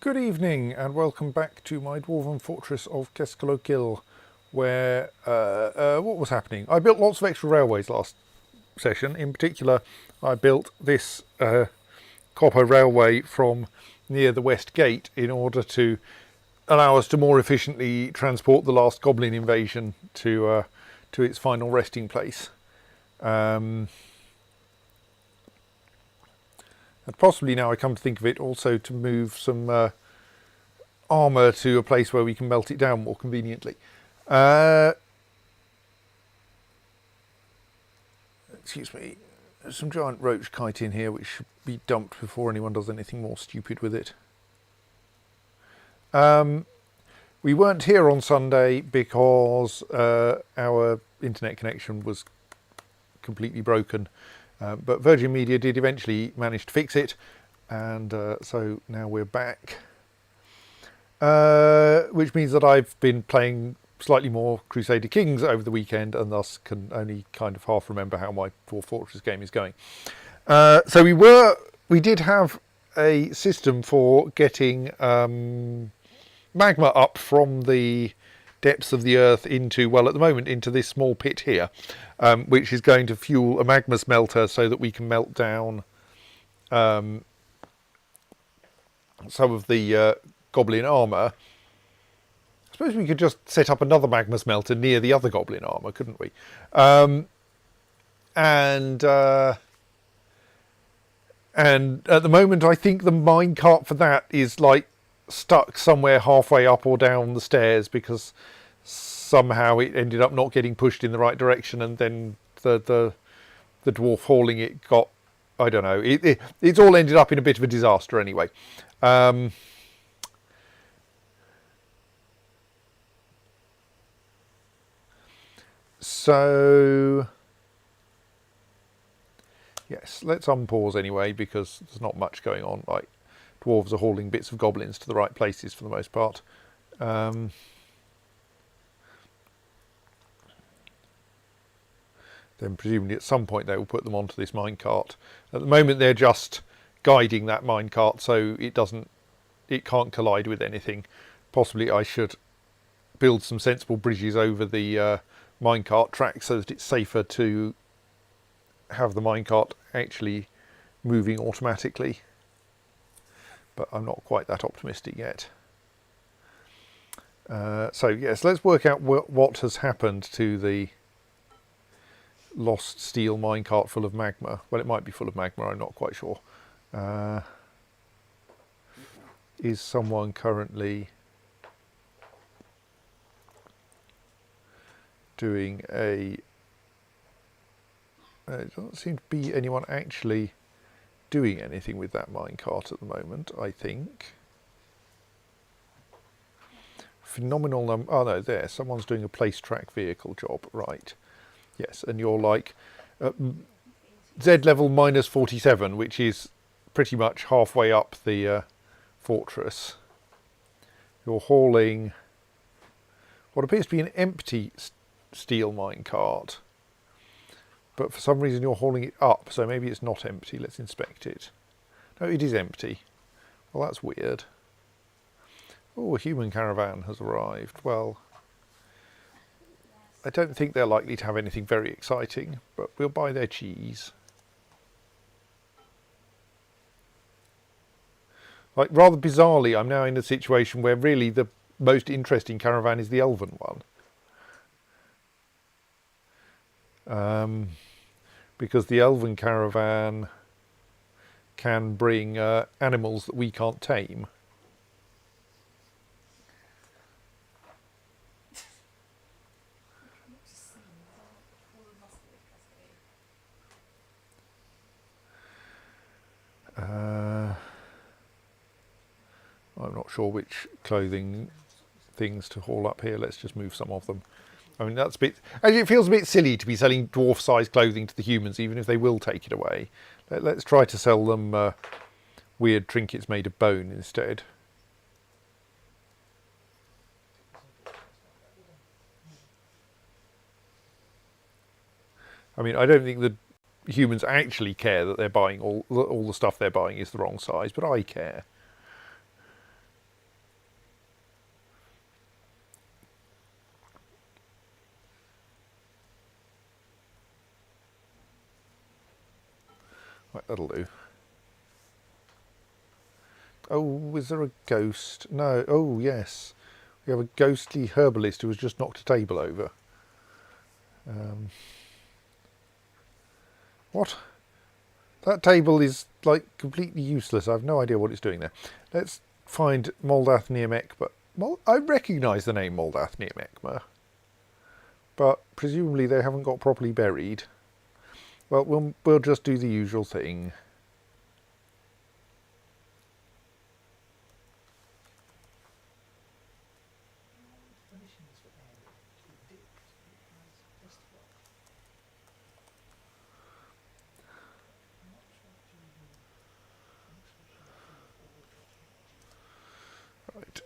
Good evening and welcome back to my dwarven fortress of Keskalokil, where what was happening? I built lots of extra railways last session. In particular, I built this copper railway from near the west gate in order to allow us to more efficiently transport the last goblin invasion to its final resting place. And possibly, now I come to think of it, also to move some armour to a place where we can melt it down more conveniently. Excuse me. There's some giant roach kite in here which should be dumped before anyone does anything more stupid with it. We weren't here on Sunday because our internet connection was completely broken, but Virgin Media did eventually manage to fix it, and so now we're back, which means that I've been playing slightly more Crusader Kings over the weekend, and thus can only kind of half remember how my Dwarf Fortress game is going. So we did have a system for getting magma up from the depths of the earth into, well, at the moment, into this small pit here, which is going to fuel a magma smelter so that we can melt down some of the goblin armour. I suppose we could just set up another magma smelter near the other goblin armour, couldn't we? And at the moment, I think the minecart for that is like stuck somewhere halfway up or down the stairs, because somehow it ended up not getting pushed in the right direction, and then the dwarf hauling it got, I don't know, it's all ended up in a bit of a disaster anyway. So yes, let's unpause anyway, because there's not much going on. Like, dwarves are hauling bits of goblins to the right places for the most part. Then presumably at some point they will put them onto this minecart. At the moment they're just guiding that minecart so it can't collide with anything. Possibly I should build some sensible bridges over the minecart track so that it's safer to have the minecart actually moving automatically. But I'm not quite that optimistic yet. So yes, let's work out what has happened to the lost steel minecart full of magma. Well, it might be full of magma, I'm not quite sure. Is someone currently doing a... There doesn't seem to be anyone actually doing anything with that minecart at the moment, I think. Phenomenal number... Oh no, there, someone's doing a place track vehicle job, right. Yes, and you're like Z level minus 47, which is pretty much halfway up the fortress. You're hauling what appears to be an empty steel minecart, but for some reason you're hauling it up, so maybe it's not empty. Let's inspect it. No, it is empty. Well, that's weird. Oh, a human caravan has arrived. Well, I don't think they're likely to have anything very exciting, but we'll buy their cheese. Like, rather bizarrely, I'm now in a situation where really the most interesting caravan is the elven one. Because the elven caravan can bring animals that we can't tame. I'm not sure which clothing things to haul up here. Let's just move some of them. I mean, that's a bit... Actually, it feels a bit silly to be selling dwarf-sized clothing to the humans, even if they will take it away. Let's try to sell them weird trinkets made of bone instead. I mean, I don't think the humans actually care that they're buying all the stuff they're buying is the wrong size, but I care. Right, that'll do. Oh, is there a ghost? No. Oh, yes. We have a ghostly herbalist who has just knocked a table over. What? That table is like completely useless. I have no idea what it's doing there. Let's find Moldath near Magma. I recognise the name Moldath near Magma, but presumably they haven't got properly buried. Well, we'll just do the usual thing. Right.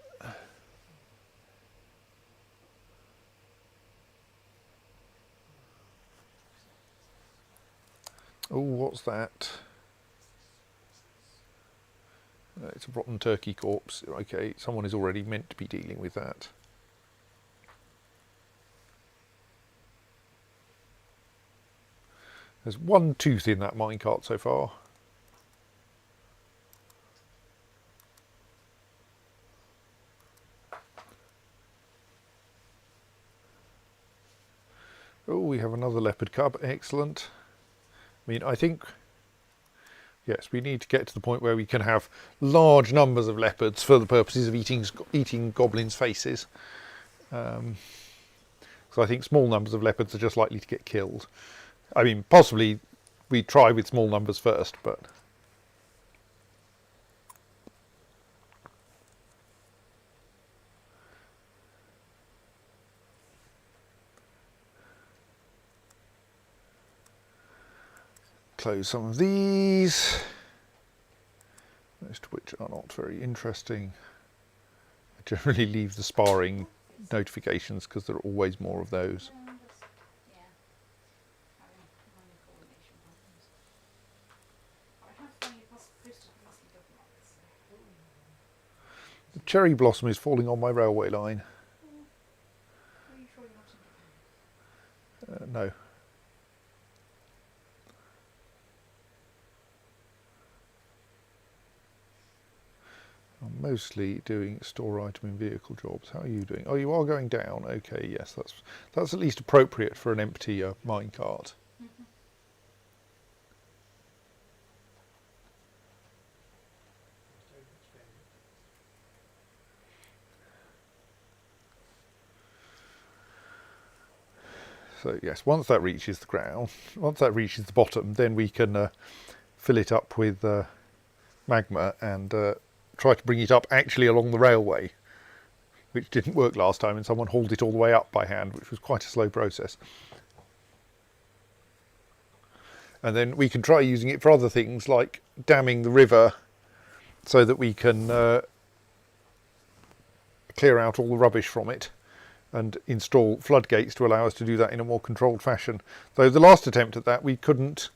Oh, what's that? It's a rotten turkey corpse. Okay, someone is already meant to be dealing with that. There's one tooth in that minecart so far. Oh, we have another leopard cub. Excellent. I mean, I think, yes, we need to get to the point where we can have large numbers of leopards for the purposes of eating goblins' faces. So I think small numbers of leopards are just likely to get killed. I mean, possibly we try with small numbers first, but... Close some of these, most of which are not very interesting. I generally leave the sparring notifications because there are always more of those. The cherry blossom is falling on my railway line. No. I'm mostly doing store item in vehicle jobs. How are you doing? Oh, you are going down. Okay, yes, that's at least appropriate for an empty minecart. So yes, once that reaches the ground, once that reaches the bottom, then we can fill it up with magma and try to bring it up actually along the railway, which didn't work last time, and someone hauled it all the way up by hand, which was quite a slow process. And then we can try using it for other things, like damming the river so that we can clear out all the rubbish from it and install floodgates to allow us to do that in a more controlled fashion. Though the last attempt at that, we couldn't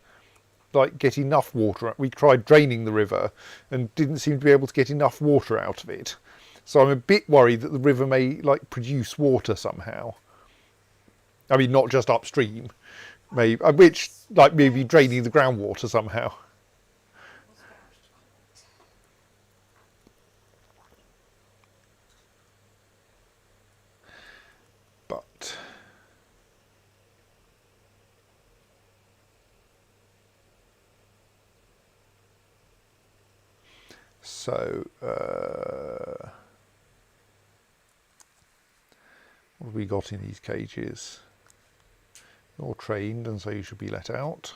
get enough water. We tried draining the river and didn't seem to be able to get enough water out of it. So I'm a bit worried that the river may produce water somehow. I mean, not just upstream, maybe maybe draining the groundwater somehow. But so what have we got in these cages? You're trained, and so you should be let out.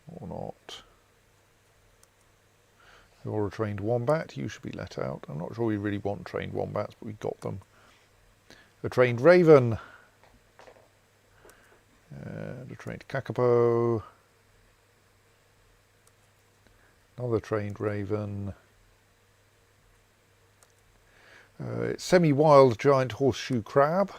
Or not. You're a trained wombat, you should be let out. I'm not sure we really want trained wombats, but we got them. A trained raven. And a trained kakapo. Another trained raven. Semi-wild giant horseshoe crab.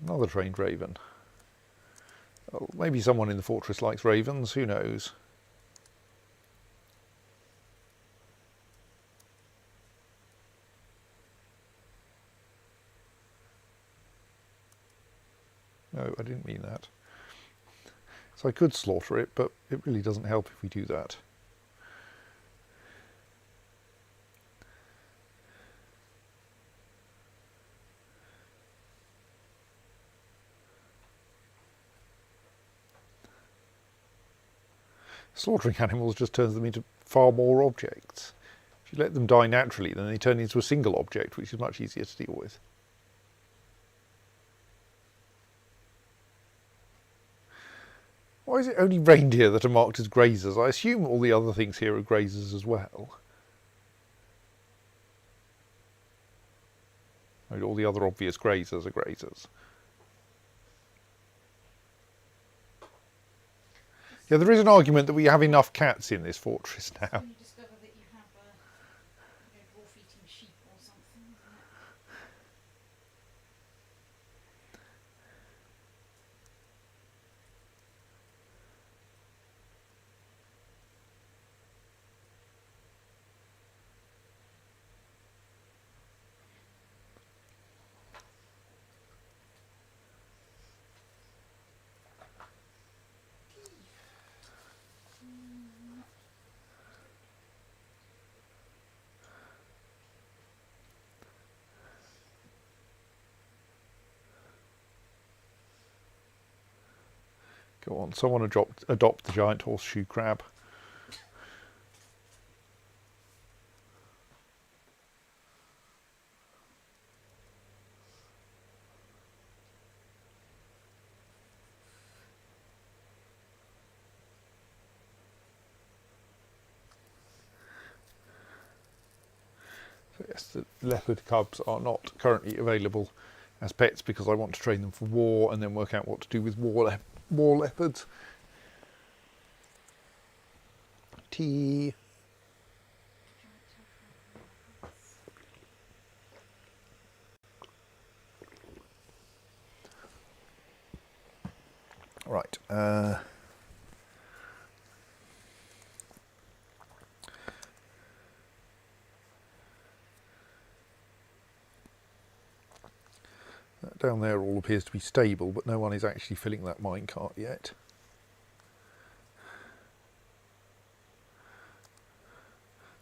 Another trained raven. Oh, maybe someone in the fortress likes ravens, who knows? No, I didn't mean that. So I could slaughter it, but it really doesn't help if we do that. Slaughtering animals just turns them into far more objects. If you let them die naturally, then they turn into a single object, which is much easier to deal with. Why is it only reindeer that are marked as grazers? I assume all the other things here are grazers as well. I mean, all the other obvious grazers are grazers. Yeah, there is an argument that we have enough cats in this fortress now. When you discover that you have a dwarf-eating sheep or something, isn't it? Go on, someone adopt the giant horseshoe crab. So yes, the leopard cubs are not currently available as pets because I want to train them for war and then work out what to do with war leopards. Tea. Right. That down there all appears to be stable, but no one is actually filling that minecart yet.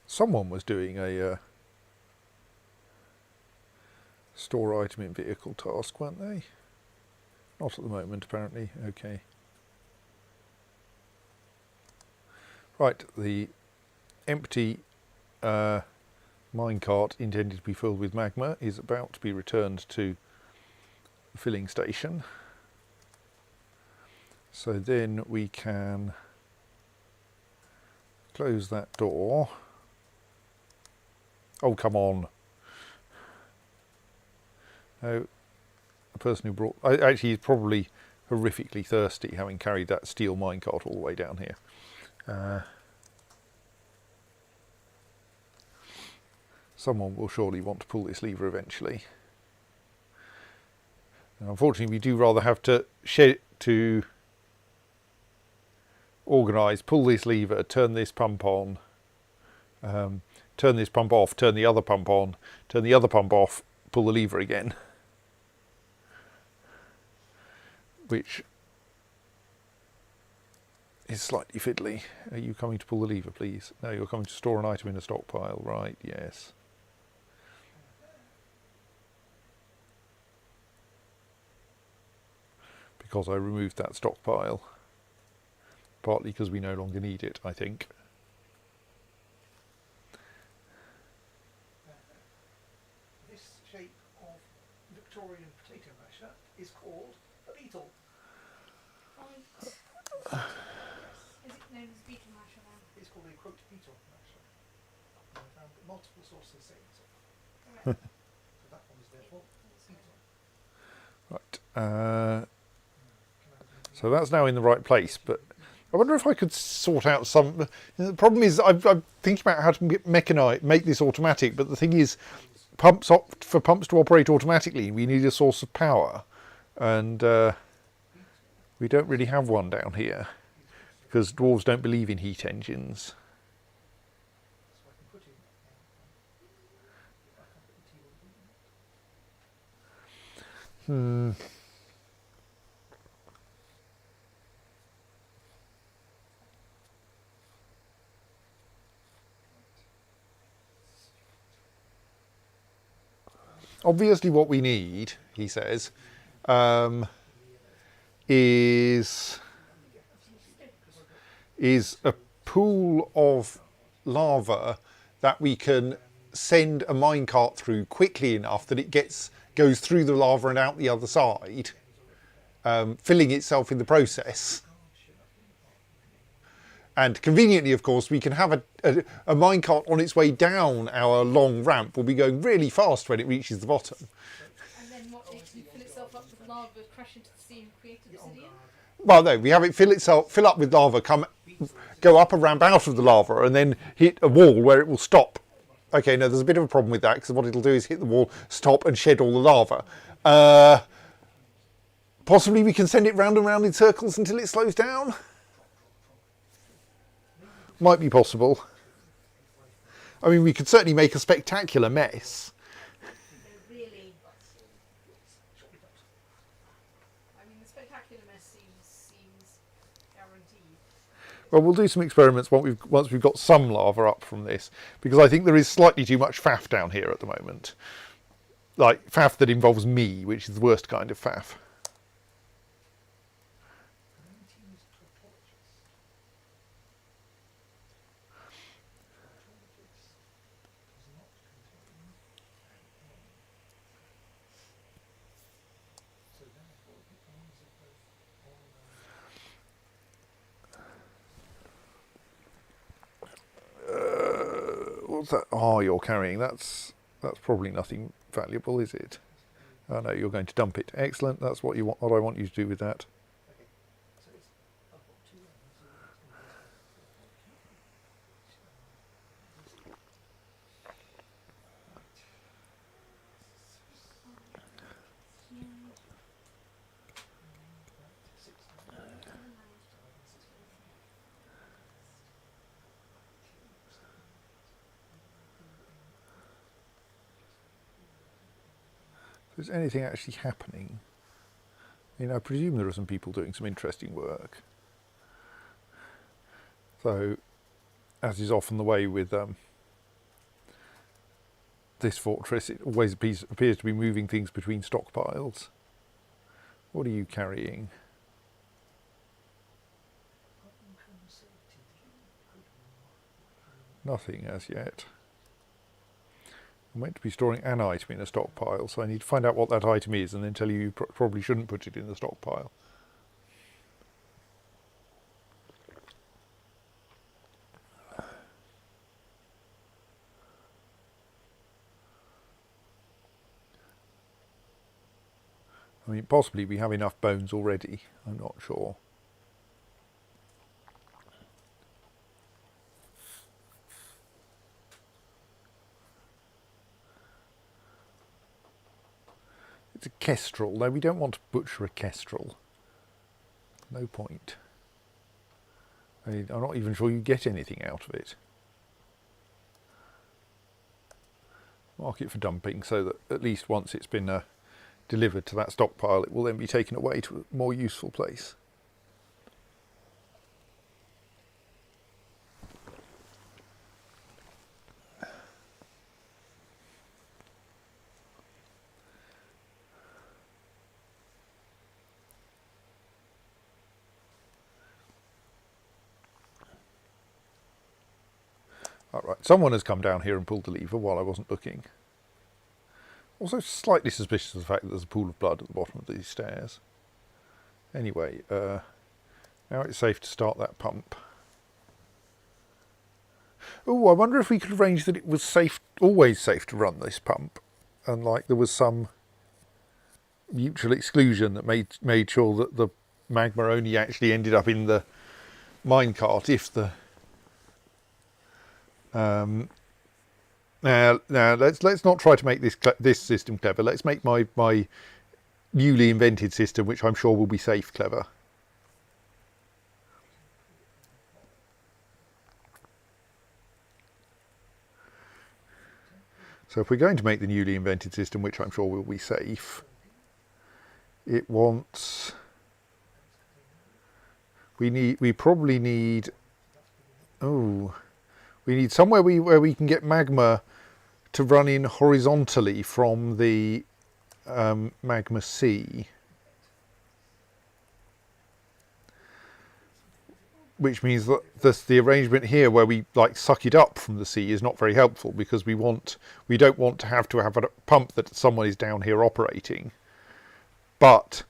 Someone was doing a store item in vehicle task, weren't they? Not at the moment, apparently. Okay. Right, the empty minecart intended to be filled with magma is about to be returned to the filling station. So then we can close that door. Oh, come on. No, the person who brought... Actually, he's probably horrifically thirsty, having carried that steel minecart all the way down here. Someone will surely want to pull this lever eventually. And unfortunately, we do rather have to organise, pull this lever, turn this pump on, turn this pump off, turn the other pump on, turn the other pump off, pull the lever again. Which is slightly fiddly. Are you coming to pull the lever, please? No, you're coming to store an item in a stockpile. Right, yes. Because I removed that stockpile. Partly because we no longer need it, I think. This shape of Victorian potato masher is called a beetle. Right. Is it known as beetle masher now? It's called a quote beetle masher. And I found multiple sources saying so. Correct. So that one is therefore beetle. Right. So that's now in the right place, but I wonder if I could sort out some... The problem is I'm thinking about how to make this automatic, but the thing is, for pumps to operate automatically, we need a source of power, and we don't really have one down here, because dwarves don't believe in heat engines. So I can put in obviously what we need, he says, is a pool of lava that we can send a minecart through quickly enough that it goes through the lava and out the other side, filling itself in the process. And conveniently, of course, we can have a minecart on its way down our long ramp will be going really fast when it reaches the bottom. And then what, it can fill itself up with lava, crash into the sea and create obsidian? Well, no, we have it fill up with lava, go up a ramp out of the lava, and then hit a wall where it will stop. Okay, no, there's a bit of a problem with that, because what it'll do is hit the wall, stop, and shed all the lava. Possibly we can send it round and round in circles until it slows down. Might be possible. I mean, we could certainly make a spectacular mess. Really? I mean, the spectacular mess seems guaranteed. Well, we'll do some experiments once we've got some lava up from this, because I think there is slightly too much faff down here at the moment. Like, faff that involves me, which is the worst kind of faff. What's that? Oh, you're carrying. That's probably nothing valuable, is it? Oh no, you're going to dump it. Excellent. That's what you want. What I want you to do with that. If there's anything actually happening, I mean, I presume there are some people doing some interesting work. So, as is often the way with this fortress, it always appears to be moving things between stockpiles. What are you carrying? Nothing as yet. I'm meant to be storing an item in a stockpile, so I need to find out what that item is and then tell you probably shouldn't put it in the stockpile. I mean, possibly we have enough bones already, I'm not sure. It's a kestrel. No, we don't want to butcher a kestrel. No point. I mean, I'm not even sure you get anything out of it. Mark it for dumping so that at least once it's been delivered to that stockpile, it will then be taken away to a more useful place. All right, someone has come down here and pulled the lever while I wasn't looking. Also slightly suspicious of the fact that there's a pool of blood at the bottom of these stairs. Anyway, now it's safe to start that pump. Oh, I wonder if we could arrange that it was safe, always safe to run this pump, and like there was some mutual exclusion that made sure that the magma only actually ended up in the minecart if the now let's not try to make this system clever. Let's make my newly invented system, which I'm sure will be safe, clever. So if we're going to make the newly invented system, which I'm sure will be safe, it wants. We probably need. Oh. We need somewhere where we can get magma to run in horizontally from the magma sea, which means that the arrangement here where we like suck it up from the sea is not very helpful, because we don't want to have a pump that someone is down here operating. But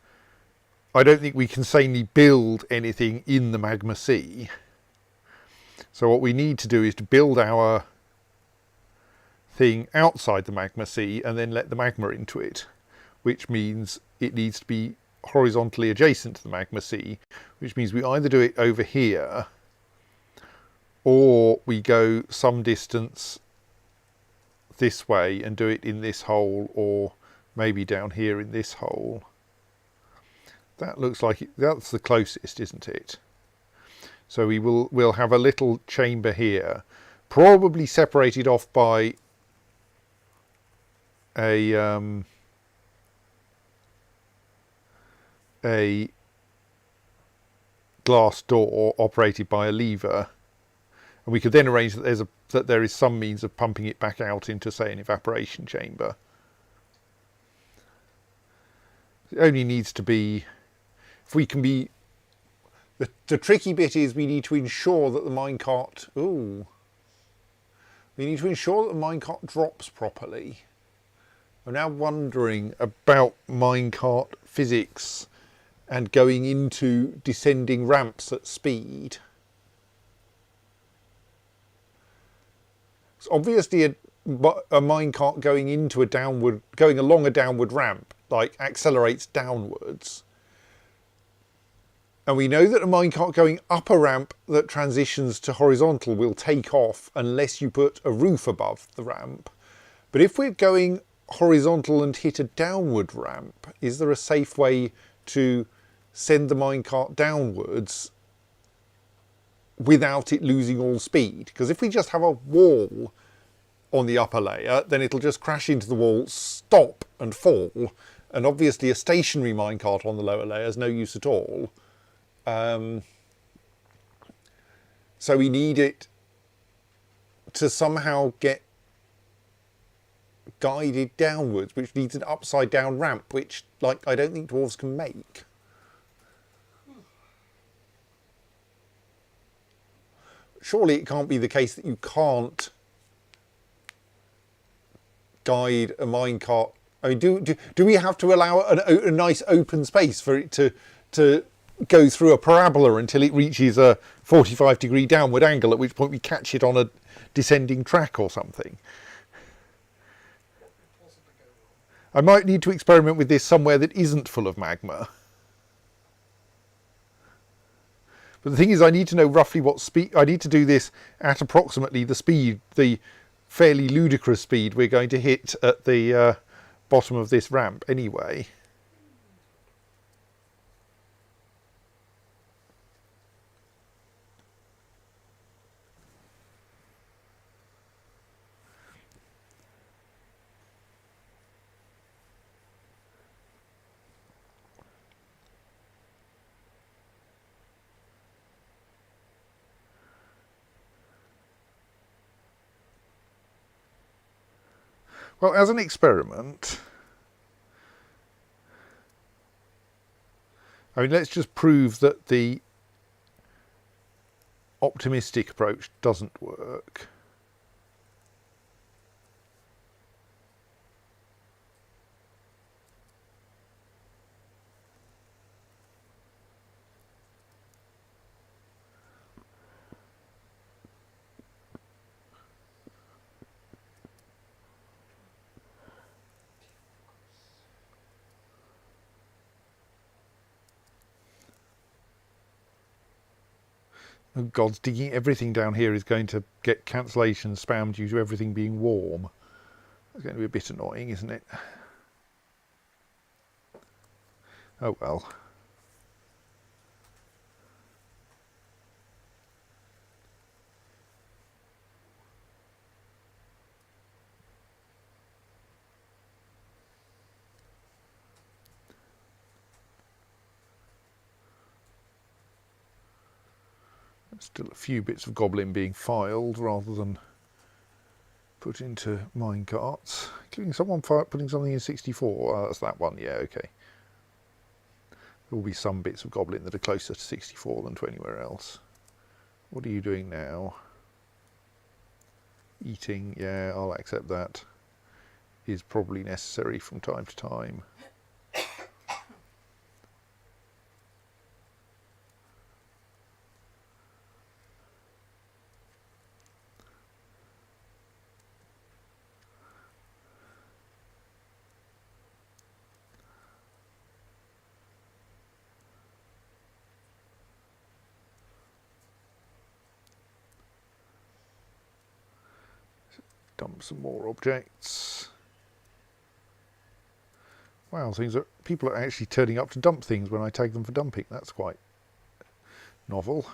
I don't think we can sanely build anything in the magma sea. So what we need to do is to build our thing outside the magma sea and then let the magma into it, which means it needs to be horizontally adjacent to the magma sea, which means we either do it over here or we go some distance this way and do it in this hole, or maybe down here in this hole. That looks like that's the closest, isn't it? So we'll have a little chamber here, probably separated off by a glass door operated by a lever, and we could then arrange that there is some means of pumping it back out into, say, an evaporation chamber. It only needs to be, if we can be, the tricky bit is we need to ensure that the minecart, we need to ensure that the minecart drops properly. I'm now wondering about minecart physics and going into descending ramps at speed. It's obviously a minecart going along a downward ramp, like, accelerates downwards. And we know that a minecart going up a ramp that transitions to horizontal will take off unless you put a roof above the ramp. But if we're going horizontal and hit a downward ramp, is there a safe way to send the minecart downwards without it losing all speed? Because if we just have a wall on the upper layer, then it'll just crash into the wall, stop and fall. And obviously a stationary minecart on the lower layer is no use at all. So we need it to somehow get guided downwards, which needs an upside down ramp, which, like, I don't think dwarves can make. Surely it can't be the case that you can't guide a minecart. I mean, do we have to allow a nice open space for it to go through a parabola until it reaches a 45-degree downward angle, at which point we catch it on a descending track or something? I might need to experiment with this somewhere that isn't full of magma. But the thing is, I need to know roughly what speed. I need to do this at approximately the speed, the fairly ludicrous speed we're going to hit at the bottom of this ramp anyway. Well, as an experiment, I mean, let's just prove that the optimistic approach doesn't work. Oh God, digging everything down here is going to get cancellation spam due to everything being warm. It's going to be a bit annoying, isn't it? Oh well. Still a few bits of goblin being filed rather than put into mine carts, including someone putting something in 64. Oh, that's that one. Yeah, okay. There will be some bits of Goblin that are closer to 64 than to anywhere else. What are you doing now? Eating. Yeah, I'll accept that. Is probably necessary from time to time. Dump some more objects. Wow, people are actually turning up to dump things when I tag them for dumping. That's quite novel.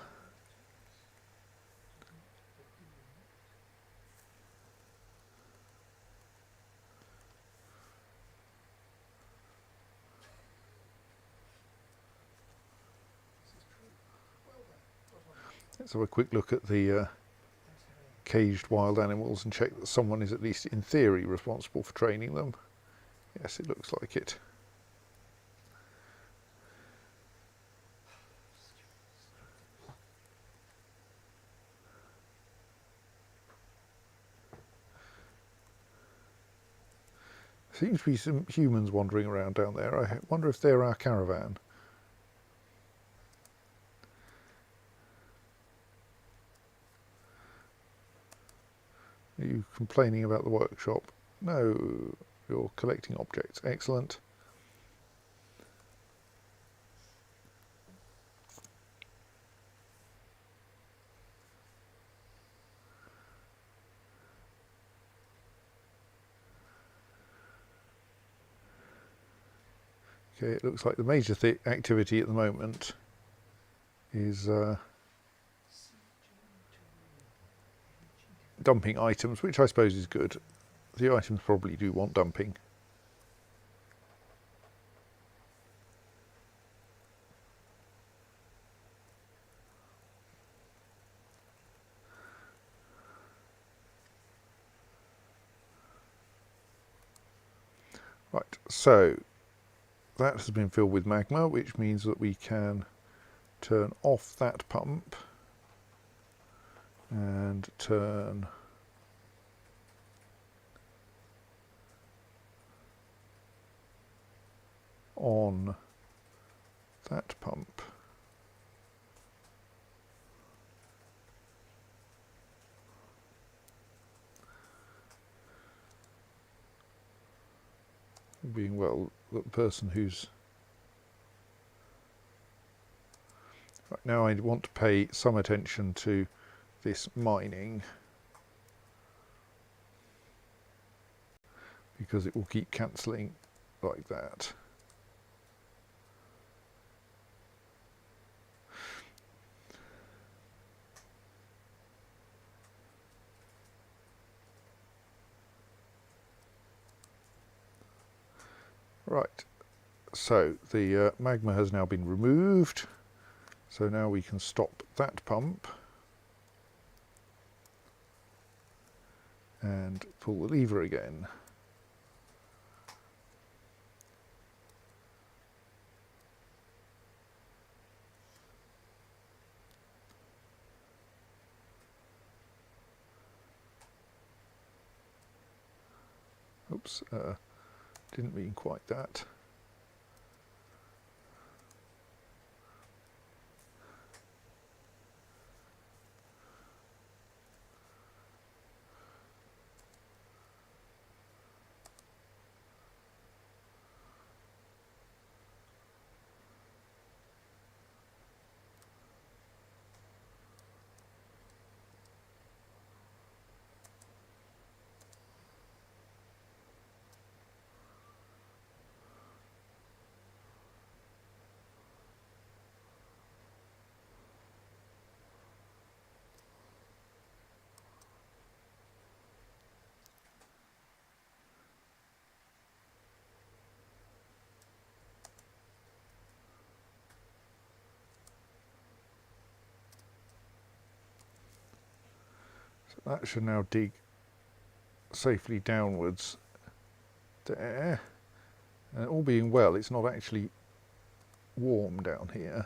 Let's have a quick look at the caged wild animals and check that someone is at least in theory responsible for training them. Yes, it looks like it. Seems to be some humans wandering around down there. I wonder if they're our caravan. Are you complaining about the workshop? No, you're collecting objects. Excellent. Okay, it looks like the major activity at the moment is dumping items, which I suppose is good. The items probably do want dumping. Right, so that has been filled with magma, which means that we can turn off that pump and turn on that pump. Being well, the person who's right now, I want to pay some attention to this mining because it will keep cancelling like that. Right, so the magma has now been removed, so now we can stop that pump and pull the lever again. Oops, didn't mean quite that. So that should now dig safely downwards there. And all being well, it's not actually warm down here.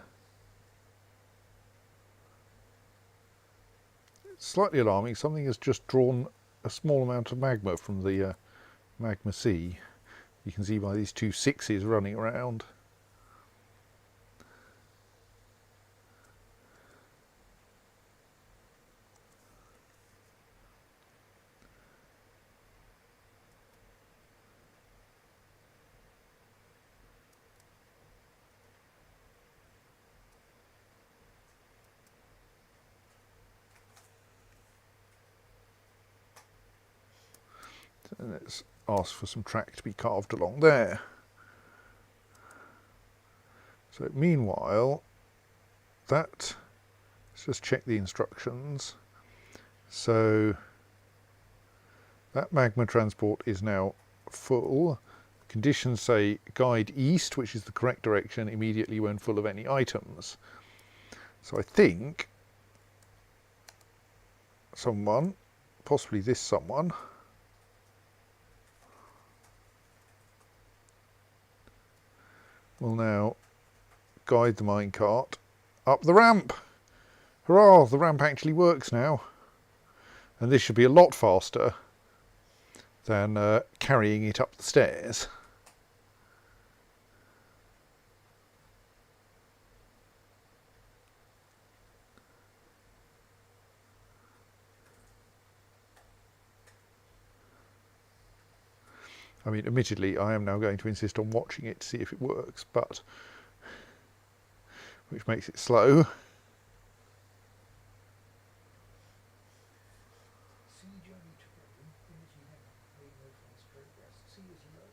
It's slightly alarming. Something has just drawn a small amount of magma from the magma sea. You can see by these two sixes running around. And let's ask for some track to be carved along there. So meanwhile, let's just check the instructions. So that magma transport is now full. Conditions say guide east, which is the correct direction, immediately when full of any items. So I think someone, possibly this someone, will now guide the minecart up the ramp. Hurrah, the ramp actually works now. And this should be a lot faster than carrying it up the stairs. I mean, admittedly, I am now going to insist on watching it to see if it works, but which makes it slow. C journey to Rome, energy never, made no fast progress. C is low,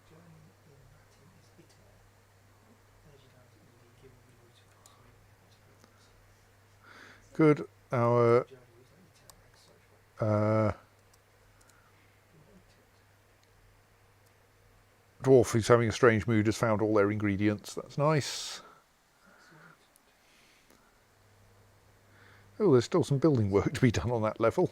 journey in Latin is iter. Energy down to E, given the route approximately fast progress. Good. Our Journey was iter and such. dwarf, who's having a strange mood, has found all their ingredients. That's nice. Oh, there's still some building work to be done on that level.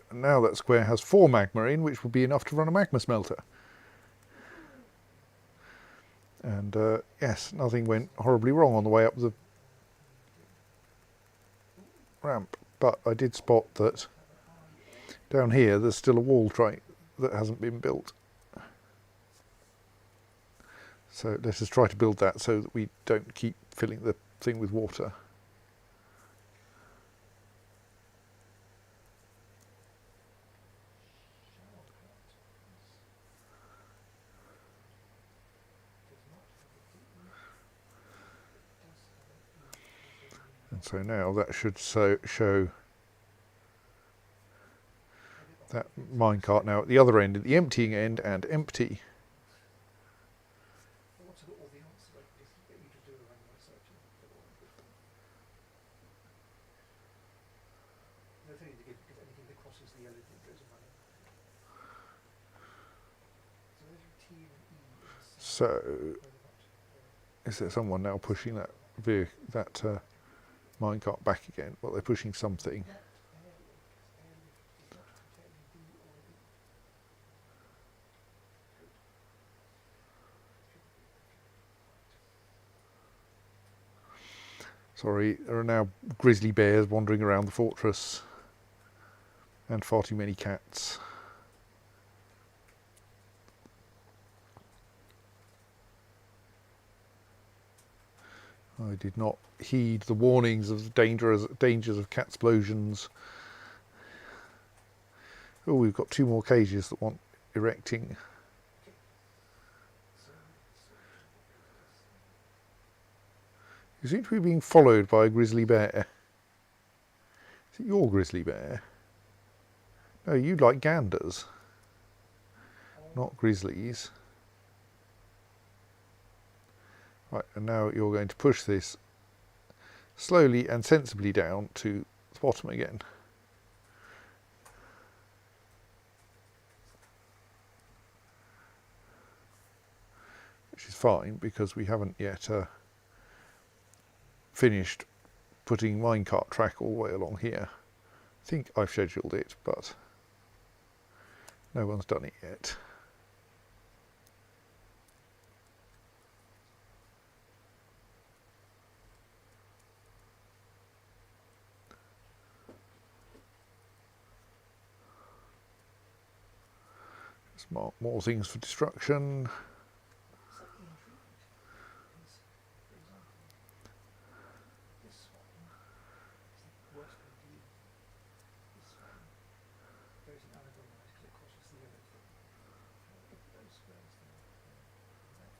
And now that square has 4 magma in, which will be enough to run a magma smelter. And yes, nothing went horribly wrong on the way up the ramp. But I did spot that down here there's still a wall track that hasn't been built. So let us try to build that so that we don't keep filling the thing with water. And so now that should show that minecart now at the other end, at the emptying end, and empty. I want to get all the answers. I can just get you to do a randomized search and get all the different. There's only to give because anything that crosses the yellow thing goes in my name. So there's your T and E in the center. So Very much, is there someone now pushing that minecart back again? Well, they're pushing something. That airlift is not containing D or E. Good. Sorry, there are now grizzly bears wandering around the fortress and far too many cats. I did not heed the warnings of the dangers of cat explosions. Oh, we've got 2 more cages that want erecting. You seem to be being followed by a grizzly bear. Is it your grizzly bear? No, you like ganders, not grizzlies. Right, and now you're going to push this slowly and sensibly down to the bottom again. Which is fine because we haven't yet finished putting minecart track all the way along here. I think I've scheduled it, but no one's done it yet. Just mark more things for destruction. Slightly intrigued because, for example, this one is the worst going to leave. This one goes in unagonized because it crosses the other thing. Look at those squares there. There.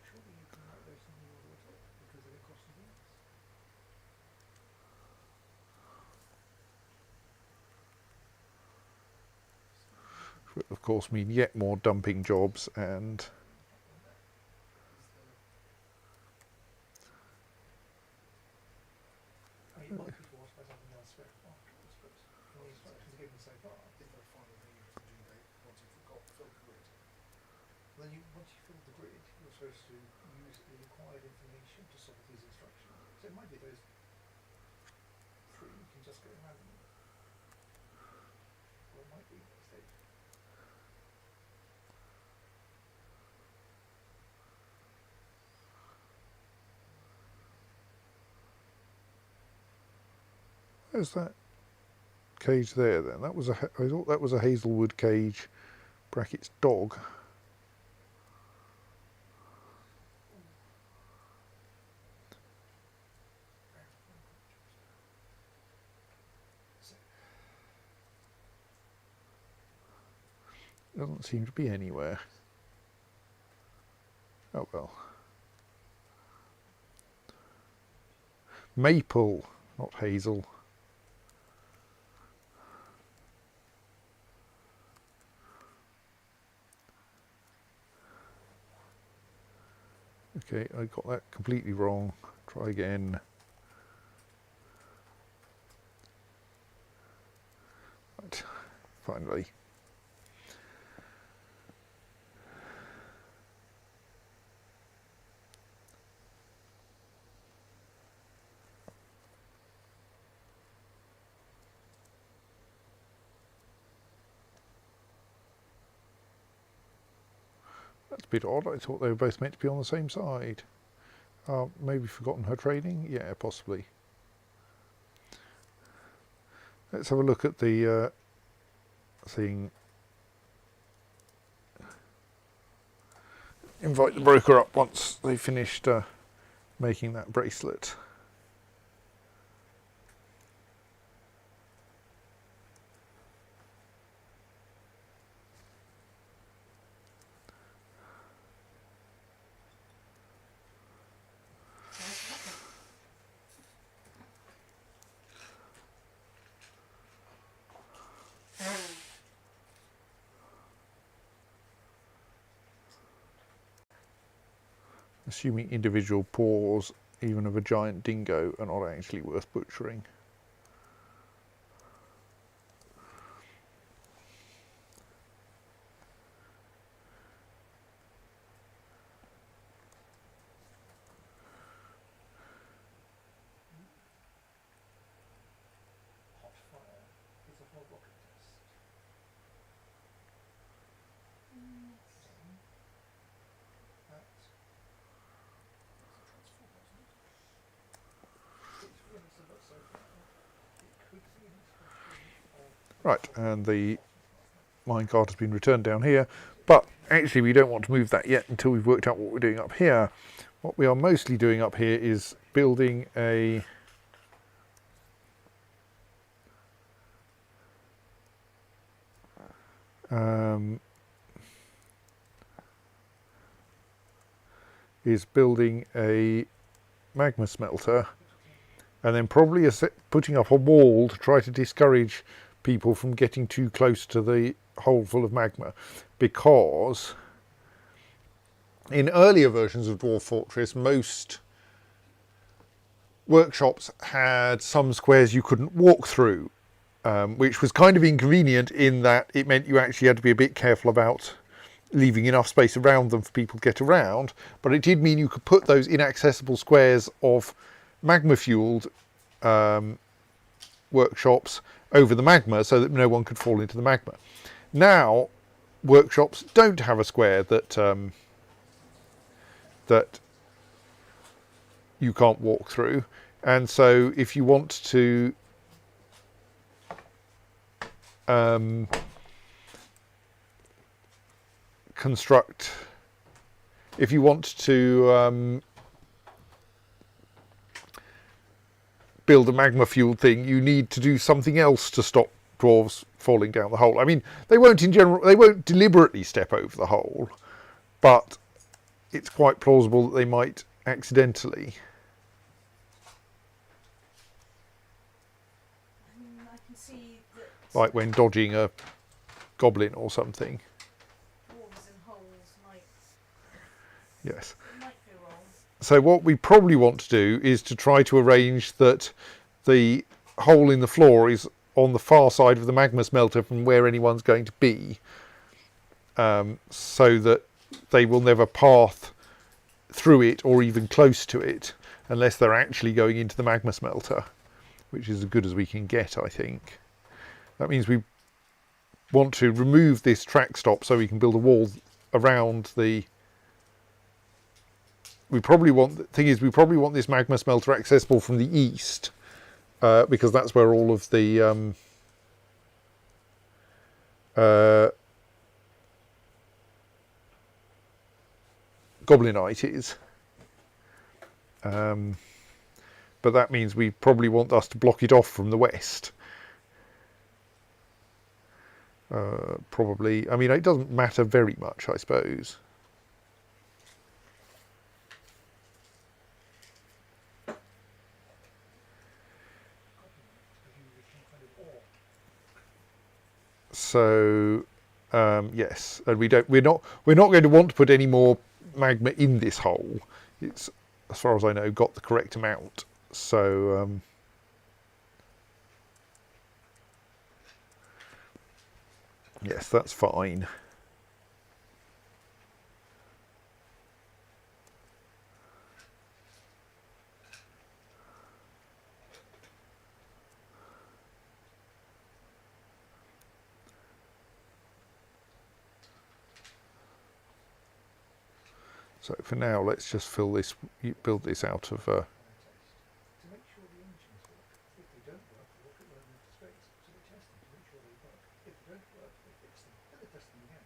Surely you can write those in the order at all because they're across the others. Which would of course mean yet more dumping jobs and I mean, it might be forced by something elsewhere afterwards, but the instructions given so far. Is there a final thing you have to do date once you've got filled the grid? Then once you fill the grid, you're supposed to use the required information to solve these instructions. So it might be those three you can just go randomly. Or it might be a stage. where's that cage there then? That was I thought that was a hazelwood cage brackets dog. Doesn't seem to be anywhere. Oh well. Maple, not hazel. Okay, I got that completely wrong. Try again. Right, finally. That's a bit odd. I thought they were both meant to be on the same side. Maybe forgotten her training? Yeah, possibly. Let's have a look at the thing. Invite the broker up once they finished making that bracelet. Assuming individual paws, even of a giant dingo, are not actually worth butchering. Hot fire is a whole rocket test. That experience of it so far, it could be an expression of Right, and the minecart has been returned down here, but actually we don't want to move that yet until we've worked out what we're doing up here. What we are mostly doing up here is building a magma smelter and then probably putting up a wall to try to discourage people from getting too close to the hole full of magma, because in earlier versions of Dwarf Fortress, most workshops had some squares you couldn't walk through, which was kind of inconvenient in that it meant you actually had to be a bit careful about leaving enough space around them for people to get around, but it did mean you could put those inaccessible squares of magma fueled workshops over the magma so that no one could fall into the magma. Now workshops don't have a square that that you can't walk through, and so if you want to construct, if you want to build a magma fueled thing, you need to do something else to stop dwarves falling down the hole. I mean, they won't deliberately step over the hole, but it's quite plausible that they might accidentally. I can see that Like when dodging a goblin or something. dwarves and holes might Yes. go wrong. So what we probably want to do is to try to arrange that the hole in the floor is on the far side of the magma smelter from where anyone's going to be, so that they will never path through it or even close to it unless they're actually going into the magma smelter, which is as good as we can get, I think. That means we want to remove this track stop so we can build a wall around the... We probably want this magma smelter accessible from the east, because that's where all of the goblinite is. But that means we probably want us to block it off from the west. Probably. I mean, it doesn't matter very much, I suppose. So yes, and we're not going to want to put any more magma in this hole. It's, as far as I know, got the correct amount. So yes, that's fine. So for now, let's just build this out of... To make sure the engines work. If they don't work, look at where they're space. So they test them to make sure they work. If they don't work, they fix them. Then they test them again.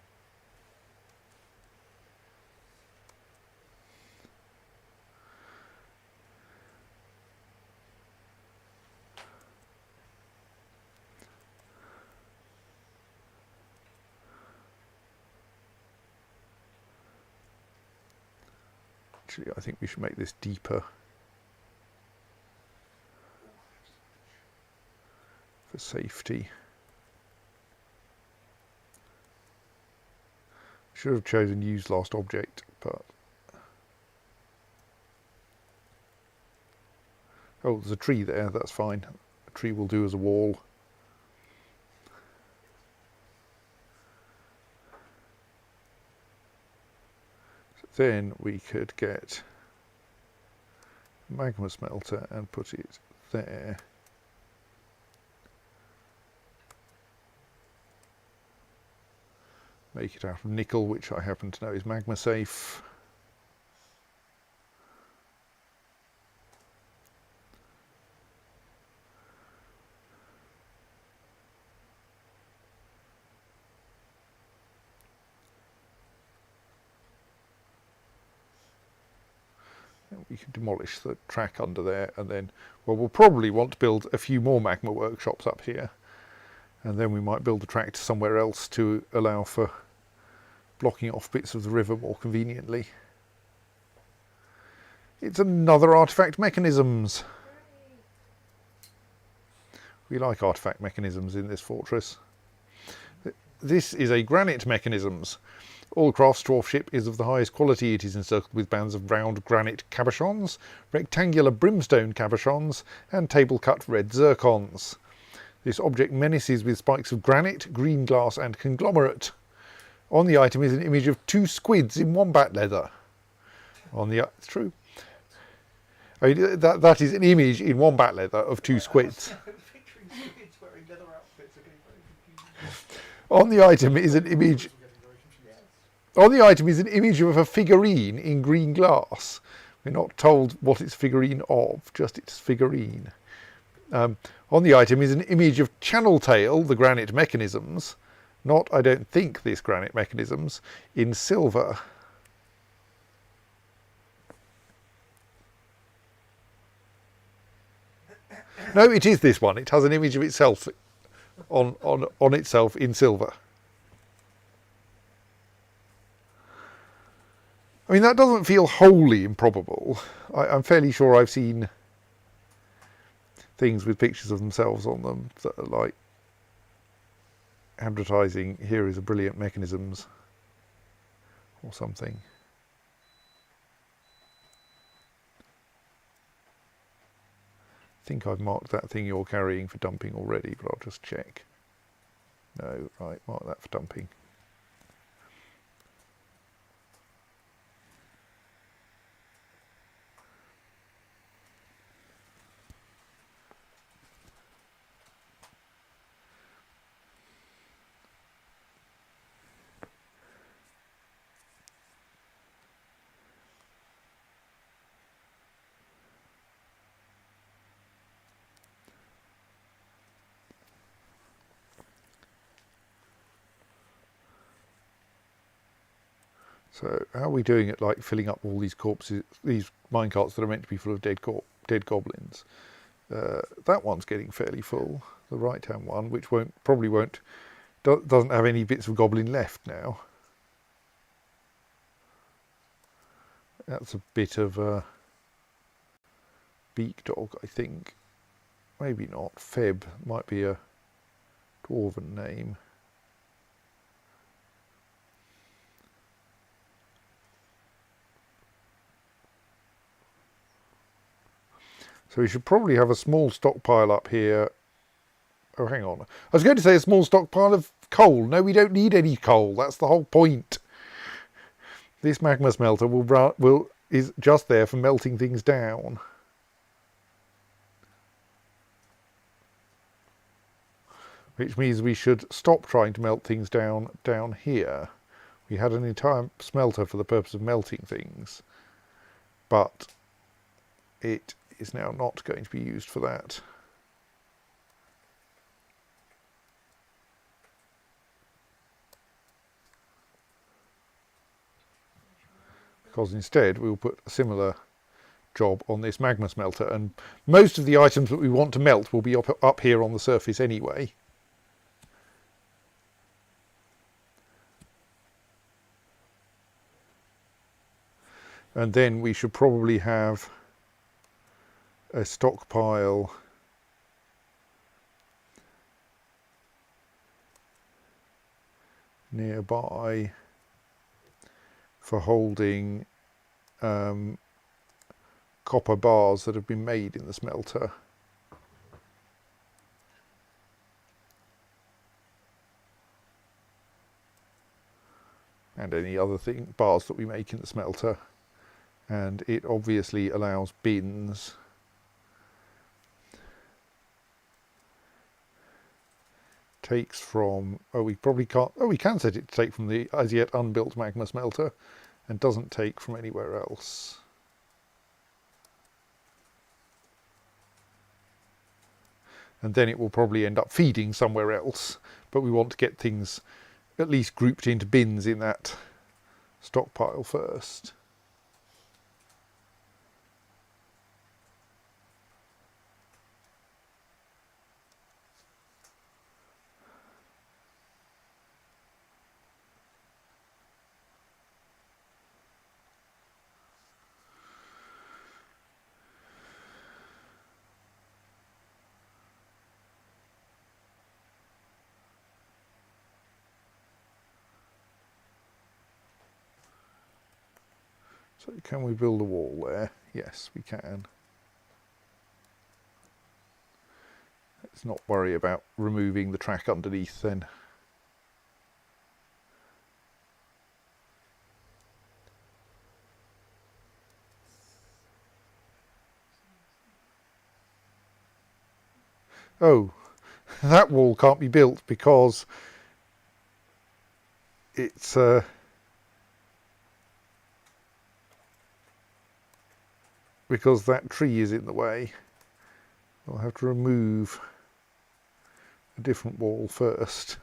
Actually, I think we should make this deeper for safety. Should have chosen use last object, but... Oh, there's a tree there, that's fine. A tree will do as a wall. So then we could get magma smelter and put it there. Make it out of nickel, which I happen to know is magma safe. We can demolish the track under there, and then, well, we'll probably want to build a few more magma workshops up here, and then we might build the track to somewhere else to allow for blocking off bits of the river more conveniently. It's another artifact mechanisms. We like artifact mechanisms in this fortress. This is a granite mechanisms. All craft dwarf ship is of the highest quality. It is encircled with bands of round granite cabochons, rectangular brimstone cabochons, and table-cut red zircons. This object menaces with spikes of granite, green glass, and conglomerate. On the item is an image of 2 squids in wombat leather. It's true. I mean, that is an image in wombat leather of 2 squids. Picturing squids wearing leather outfits are getting very confusing. On the item is an image. On the item is an image of a figurine in green glass. We're not told what it's figurine of, just its figurine. On the item is an image of Channel Tail, the granite mechanisms. Not, I don't think, this granite mechanisms, in silver. No, it is this one. It has an image of itself on itself in silver. I mean, that doesn't feel wholly improbable. I'm fairly sure I've seen things with pictures of themselves on them that are like advertising, here is a brilliant mechanisms or something. I think I've marked that thing you're carrying for dumping already, but I'll just check. No, right, mark that for dumping. So how are we doing at like filling up all these corpses, these minecarts that are meant to be full of dead goblins? That one's getting fairly full. The right-hand one, which doesn't have any bits of goblin left now. That's a bit of a beak dog, I think. Maybe not. Feb might be a dwarven name. So we should probably have a small stockpile up here. Oh, hang on. I was going to say a small stockpile of coal. No, we don't need any coal. That's the whole point. This magma smelter is just there for melting things down. Which means we should stop trying to melt things down here. We had an entire smelter for the purpose of melting things, but it is now not going to be used for that. Because instead we'll put a similar job on this magma smelter, and most of the items that we want to melt will be up here on the surface anyway. And then we should probably have a stockpile nearby for holding copper bars that have been made in the smelter. And any other bars that we make in the smelter. And it obviously allows bins. Takes from, we probably can't, we can set it to take from the as yet unbuilt magma smelter, and doesn't take from anywhere else. And then it will probably end up feeding somewhere else, but we want to get things at least grouped into bins in that stockpile first. So can we build a wall there? Yes, we can. Let's not worry about removing the track underneath then. Oh, that wall can't be built because it's because that tree is in the way. I'll have to remove a different wall first.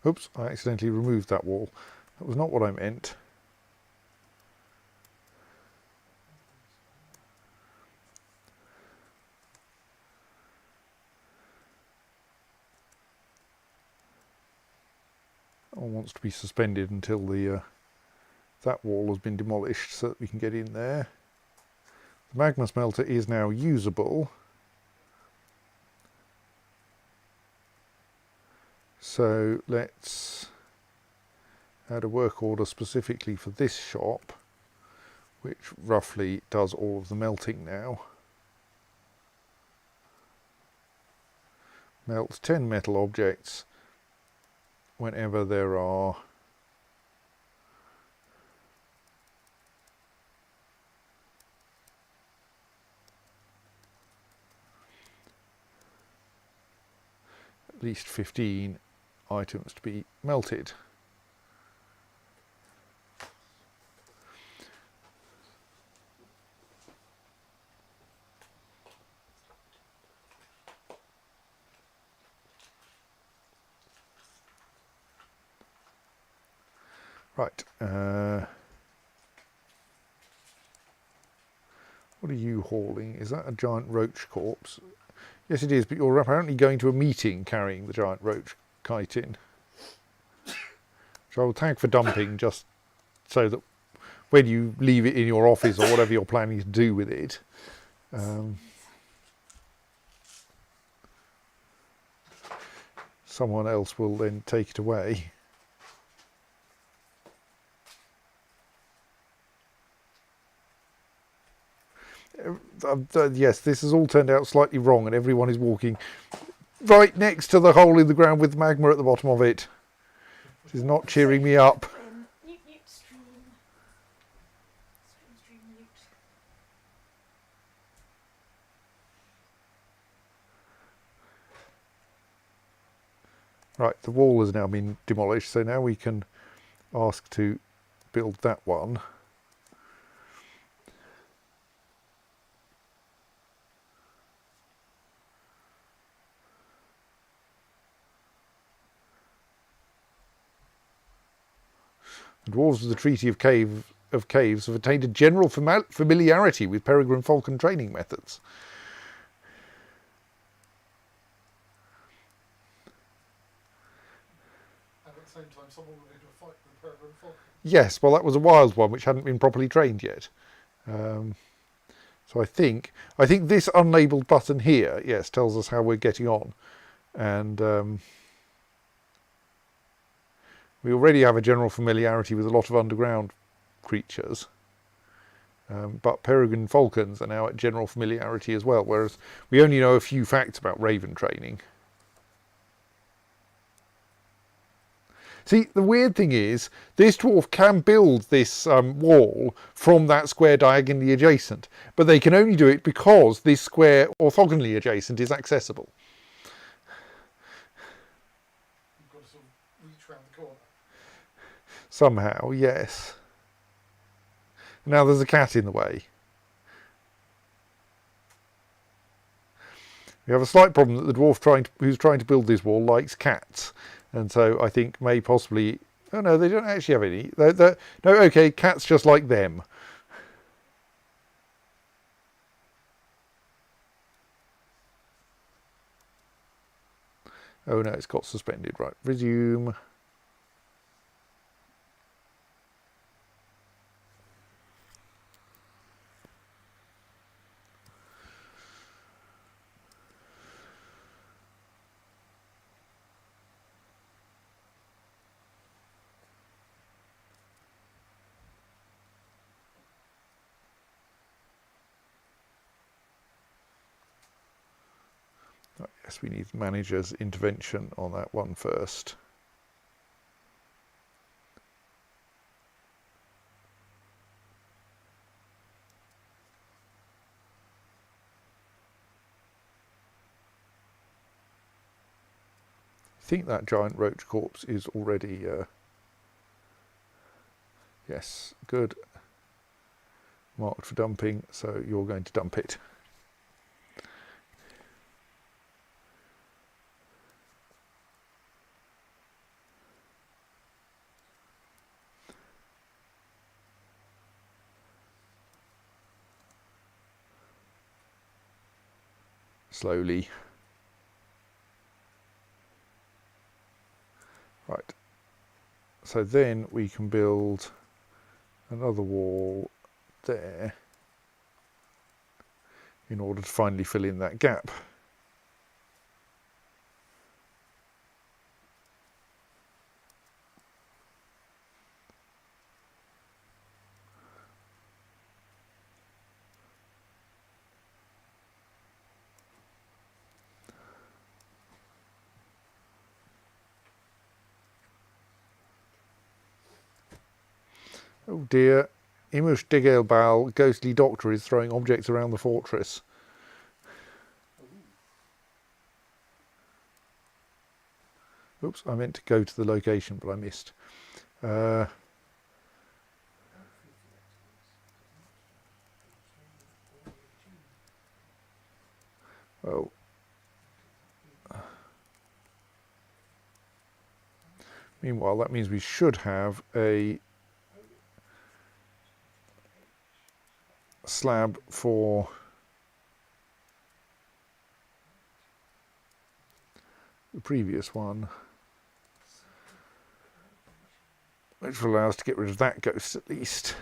Oops, I accidentally removed that wall. That was not what I meant. One wants to be suspended until the that wall has been demolished so that we can get in there. The magma smelter is now usable. So let's add a work order specifically for this shop, which roughly does all of the melting now. Melt 10 metal objects whenever there are at least 15 items to be melted. Right, what are you hauling? Is that a giant roach corpse? Yes it is, but you're apparently going to a meeting carrying the giant roach chitin. Which I will tag for dumping just so that when you leave it in your office or whatever you're planning to do with it, someone else will then take it away. Yes, this has all turned out slightly wrong and everyone is walking right next to the hole in the ground with magma at the bottom of it. This is not cheering me up. Newt, newt, stream. Stream, stream, newt. Right, the wall has now been demolished, so now we can ask to build that one. The dwarves of the Treaty of Caves have attained a general familiarity with peregrine falcon training methods. And at the same time, someone went into a fight with a peregrine falcon. Yes, well that was a wild one which hadn't been properly trained yet. So I think this unlabelled button here, yes, tells us how we're getting on. And we already have a general familiarity with a lot of underground creatures. But peregrine falcons are now at general familiarity as well, whereas we only know a few facts about raven training. See, the weird thing is, this dwarf can build this wall from that square diagonally adjacent, but they can only do it because this square orthogonally adjacent is accessible. You've got to sort of reach round the corner. Somehow, yes. Now there's a cat in the way. We have a slight problem that the dwarf who's trying to build this wall likes cats. And so I think may possibly... Oh no, they don't actually have any. No, okay, cats just like them. Oh no, it's got suspended. Right, resume. Guess we need manager's intervention on that one first. I think that giant roach corpse is already, yes, good, marked for dumping, so you're going to dump it. Slowly. Right, so then we can build another wall there in order to finally fill in that gap. Oh dear, Imush Digelbal, ghostly doctor, is throwing objects around the fortress. Oops, I meant to go to the location, but I missed. Well, meanwhile, that means we should have a slab for the previous one, which will allow us to get rid of that ghost at least.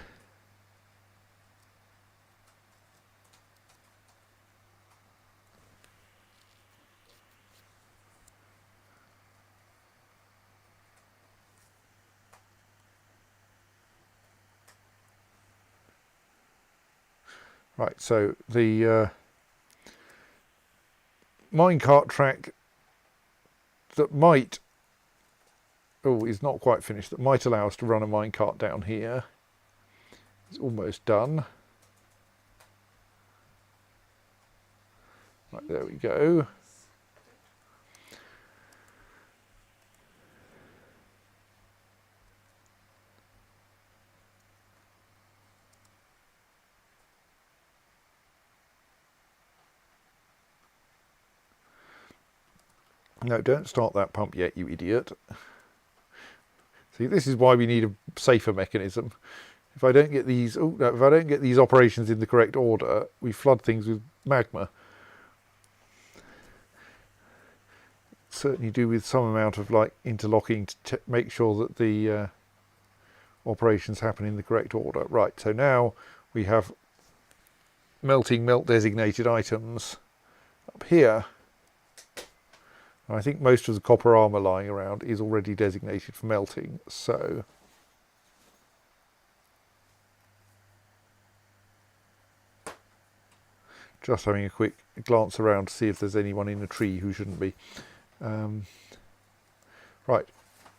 Right, so the minecart track that might, oh, is not quite finished, that might allow us to run a minecart down here is almost done. Right, there we go. No, don't start that pump yet, you idiot. See, this is why we need a safer mechanism. If I don't get these, oh no, if I don't get these operations in the correct order, we flood things with magma. Certainly do with some amount of like interlocking to make sure that the operations happen in the correct order. Right, so now we have melting melt designated items up here. I think most of the copper armour lying around is already designated for melting, so just having a quick glance around to see if there's anyone in a tree who shouldn't be. Right,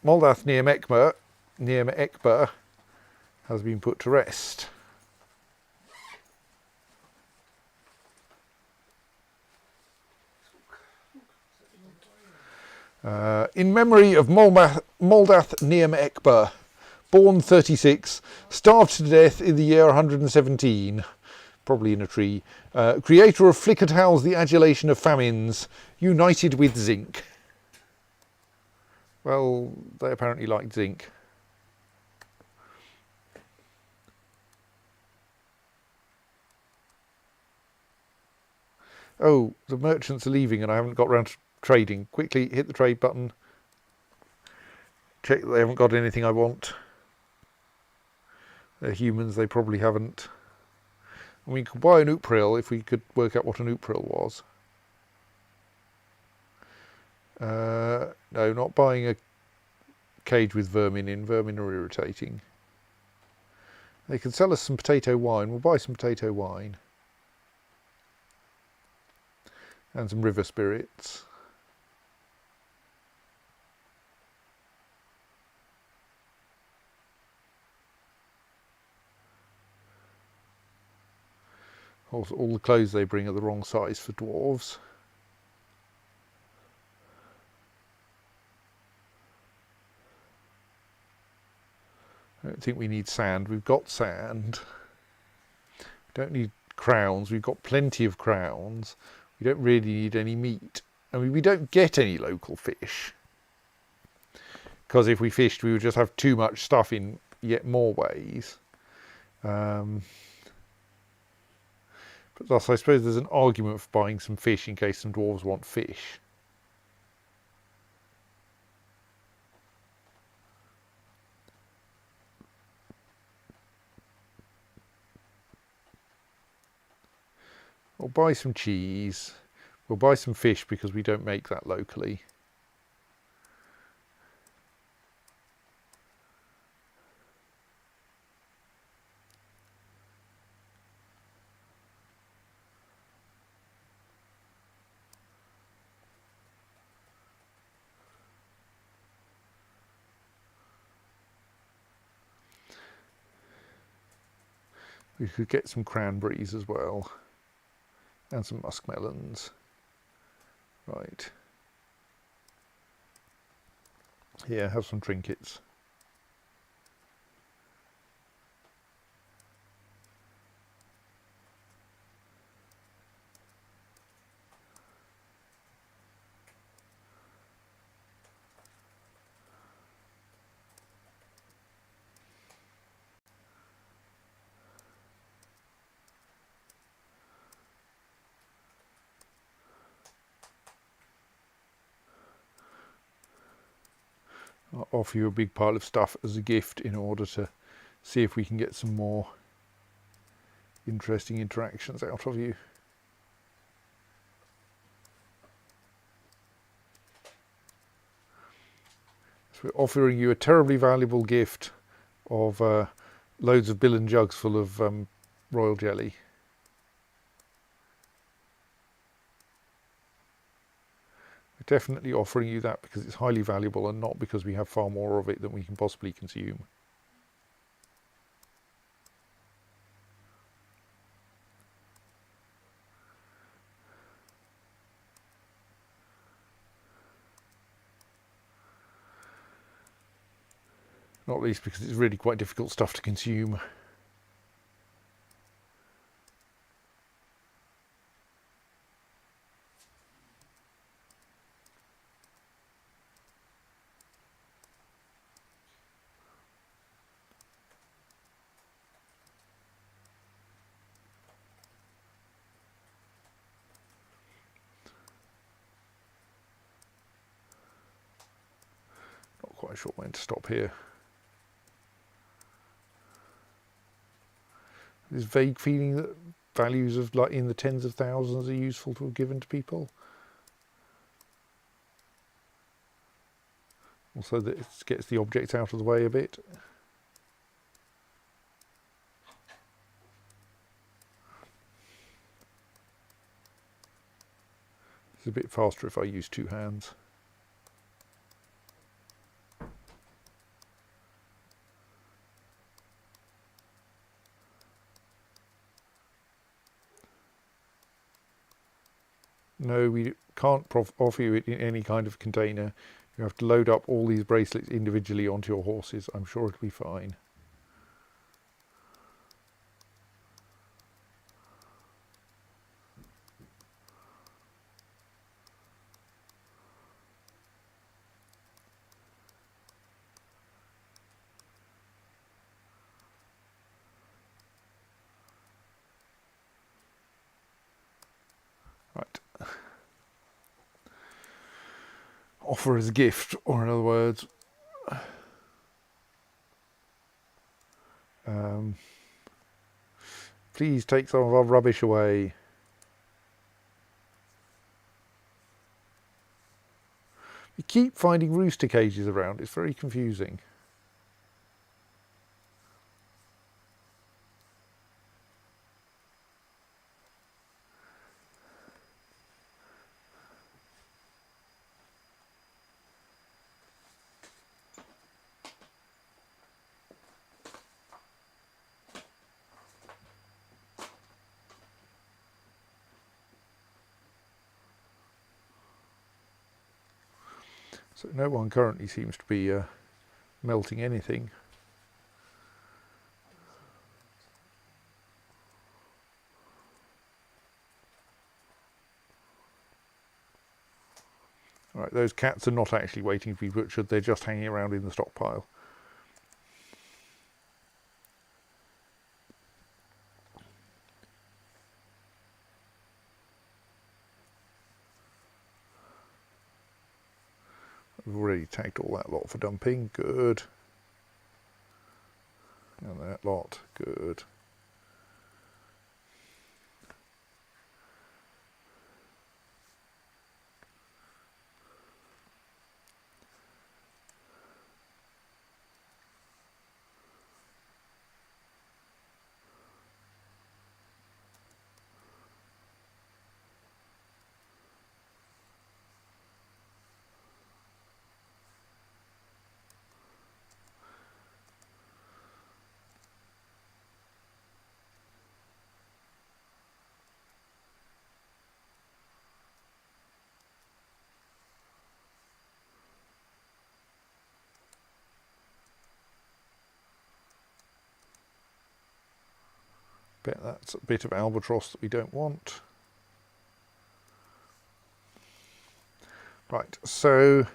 Moldath near Ekber has been put to rest. In memory of Moldath Neam Ekber, born 36, starved to death in the year 117, probably in a tree, creator of flickered howls, the adulation of famines, united with zinc. Well, they apparently liked zinc. Oh, the merchants are leaving and I haven't got round to trading. Quickly hit the trade button. Check that they haven't got anything I want. They're humans, they probably haven't. And we could buy an Upril if we could work out what an Upril was. No, not buying a cage with vermin in. Vermin are irritating. They can sell us some potato wine. We'll buy some potato wine. And some river spirits. Also, all the clothes they bring are the wrong size for dwarves. I don't think we need sand. We've got sand. We don't need crowns. We've got plenty of crowns. We don't really need any meat. I mean, we don't get any local fish. Because if we fished, we would just have too much stuff in yet more ways. But thus, I suppose there's an argument for buying some fish in case some dwarves want fish. We'll buy some cheese. We'll buy some fish because we don't make that locally. We could get some cranberries as well. And some muskmelons. Right. Here, have some trinkets. I'll offer you a big pile of stuff as a gift in order to see if we can get some more interesting interactions out of you. So we're offering you a terribly valuable gift of loads of bill and jugs full of royal jelly. We're definitely offering you that because it's highly valuable and not because we have far more of it than we can possibly consume. Not least because it's really quite difficult stuff to consume. Not quite sure when to stop here. This vague feeling that values of like in the tens of thousands are useful to have given to people. Also that it gets the object out of the way a bit. It's a bit faster if I use two hands. No, we can't offer you it in any kind of container. You have to load up all these bracelets individually onto your horses. I'm sure it'll be fine. Right. Offer as a gift, or in other words, please take some of our rubbish away. We keep finding rooster cages around. It's very confusing. So no one currently seems to be melting anything. Right, those cats are not actually waiting to be butchered, they're just hanging around in the stockpile. We've already tagged all that lot for dumping, good. And that lot, good. Bet that's a bit of albatross that we don't want. Right, so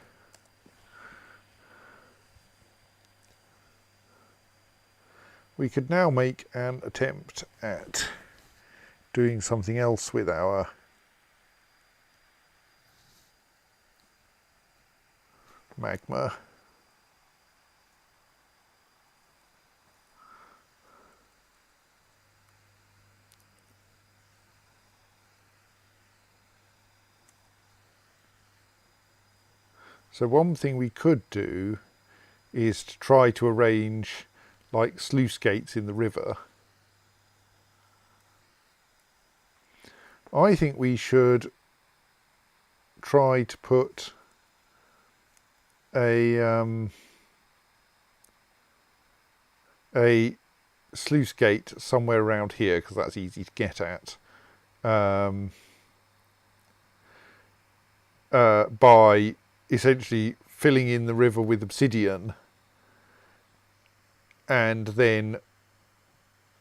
we could now make an attempt at doing something else with our magma. So one thing we could do is to try to arrange like sluice gates in the river. I think we should try to put a sluice gate somewhere around here because that's easy to get at. By essentially filling in the river with obsidian and then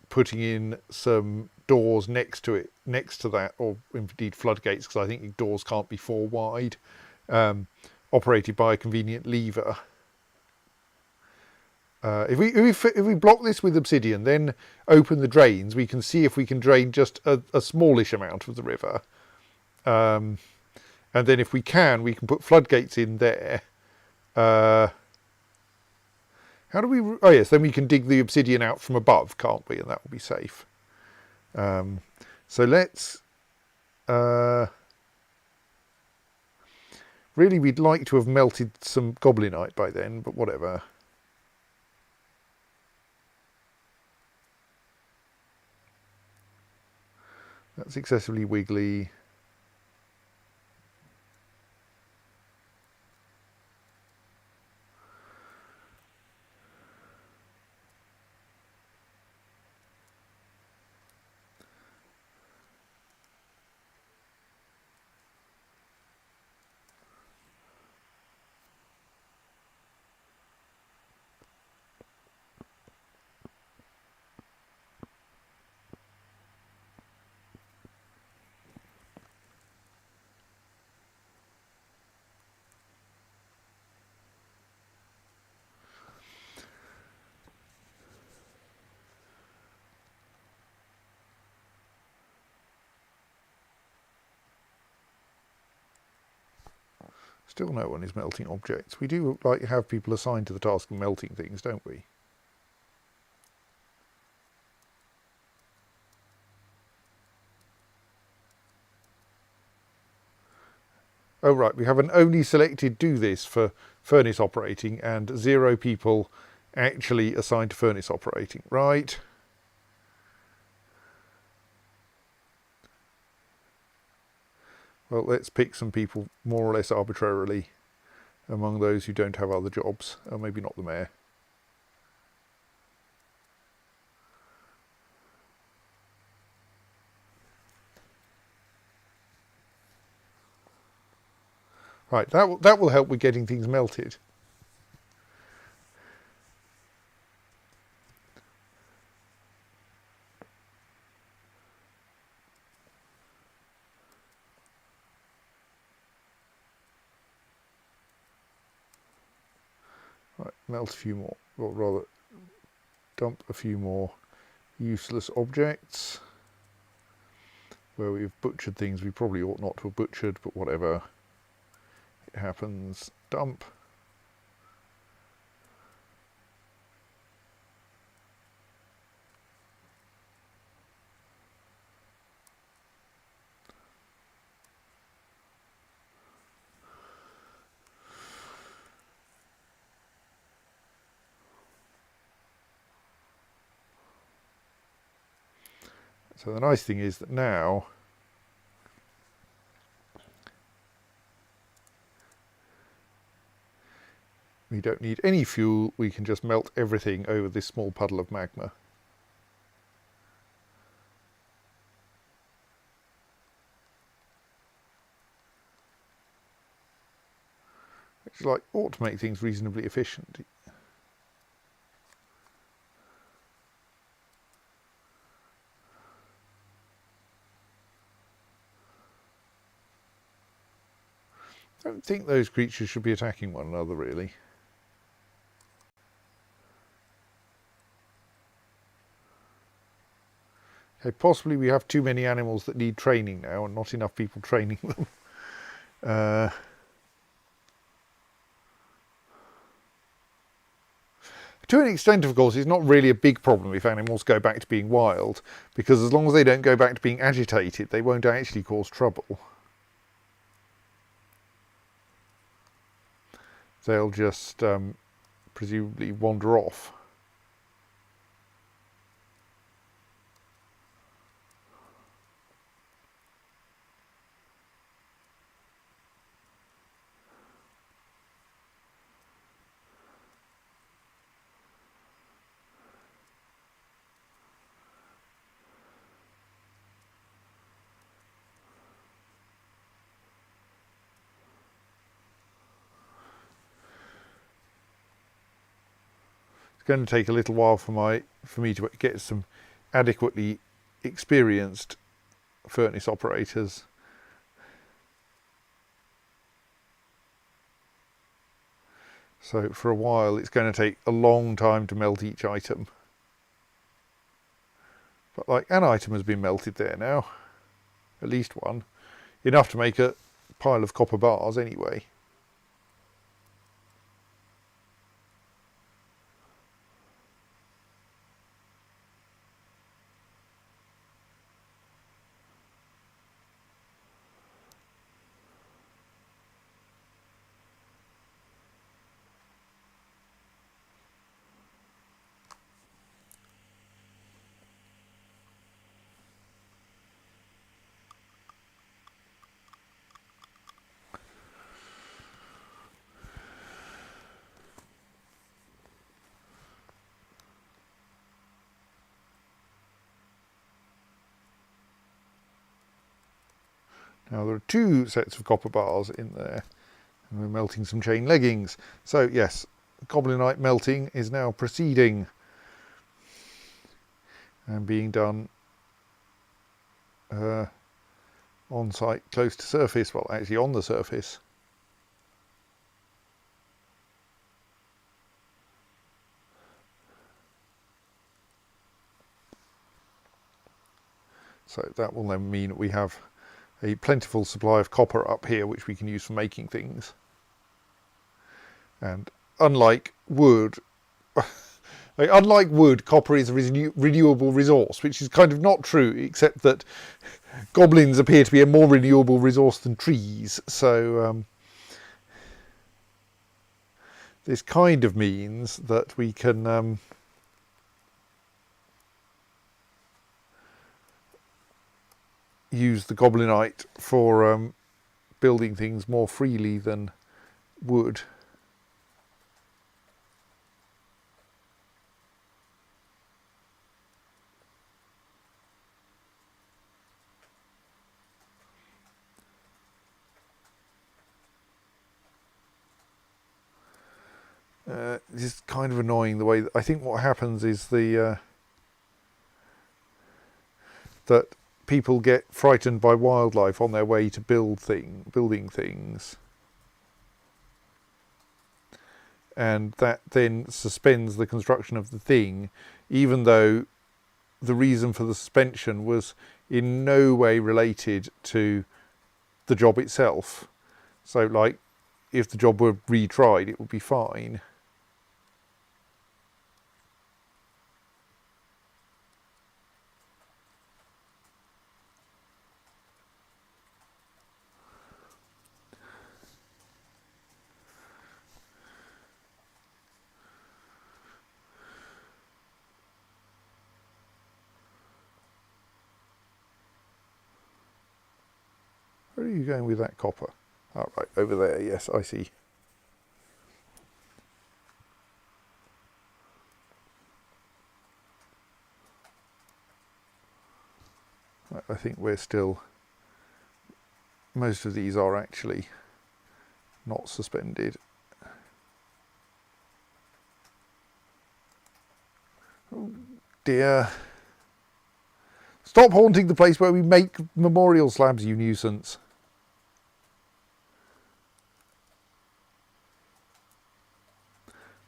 putting in some doors next to it, next to that, or indeed floodgates, because I think doors can't be 4 wide, operated by a convenient lever. If we block this with obsidian, then open the drains, we can see if we can drain just a smallish amount of the river. And then if we can put floodgates in there. How do we... Oh yes, then we can dig the obsidian out from above, can't we? And that will be safe. So let's... really, we'd like to have melted some goblinite by then, but whatever. That's excessively wiggly. Still no one is melting objects. We do like have people assigned to the task of melting things, don't we? Oh right, we have an only selected do this for furnace operating and 0 people actually assigned to furnace operating, right? Well, let's pick some people more or less arbitrarily among those who don't have other jobs. Or maybe not the mayor. Right, that will help with getting things melted. Right, melt a few more, or rather dump a few more useless objects where we've butchered things we probably ought not to have butchered, but whatever, it happens. Dump. So the nice thing is that now we don't need any fuel, we can just melt everything over this small puddle of magma. Which like ought to make things reasonably efficient. I don't think those creatures should be attacking one another really. Okay, possibly we have too many animals that need training now and not enough people training them. To an extent, of course, it's not really a big problem if animals go back to being wild, because as long as they don't go back to being agitated, they won't actually cause trouble. They'll just presumably wander off. It's going to take a little while for me to get some adequately experienced furnace operators. So for a while it's going to take a long time to melt each item. But like an item has been melted there now, at least one, enough to make a pile of copper bars anyway. Now there are two sets of copper bars in there, and we're melting some chain leggings. So yes, goblinite melting is now proceeding and being done on site close to surface, well actually on the surface. So that will then mean that we have a plentiful supply of copper up here which we can use for making things. And unlike wood, copper is a renewable resource, which is kind of not true, except that goblins appear to be a more renewable resource than trees. So this kind of means that we can use the goblinite for building things more freely than wood. This is kind of annoying the way that I think what happens is that people get frightened by wildlife on their way to building things, and that then suspends the construction of the thing, even though the reason for the suspension was in no way related to the job itself. So, like, if the job were retried, it would be fine. Where are you going with that copper? Oh, right, over there, yes, I see. Right, I think we're still... Most of these are actually not suspended. Oh dear. Stop haunting the place where we make memorial slabs, you nuisance.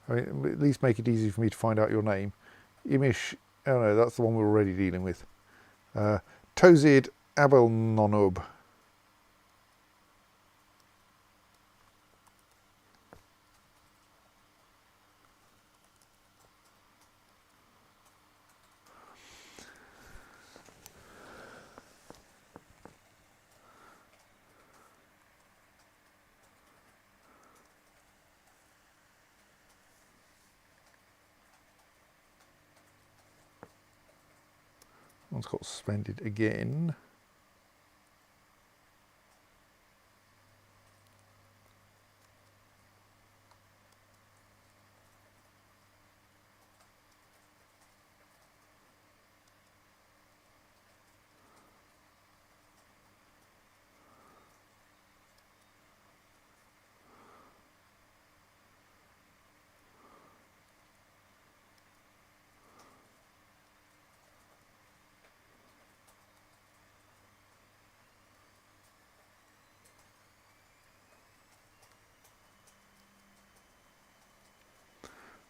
I mean, at least make it easy for me to find out your name. Imish, oh no, that's the one we're already dealing with. Tozid Abelnonub. One's got suspended again.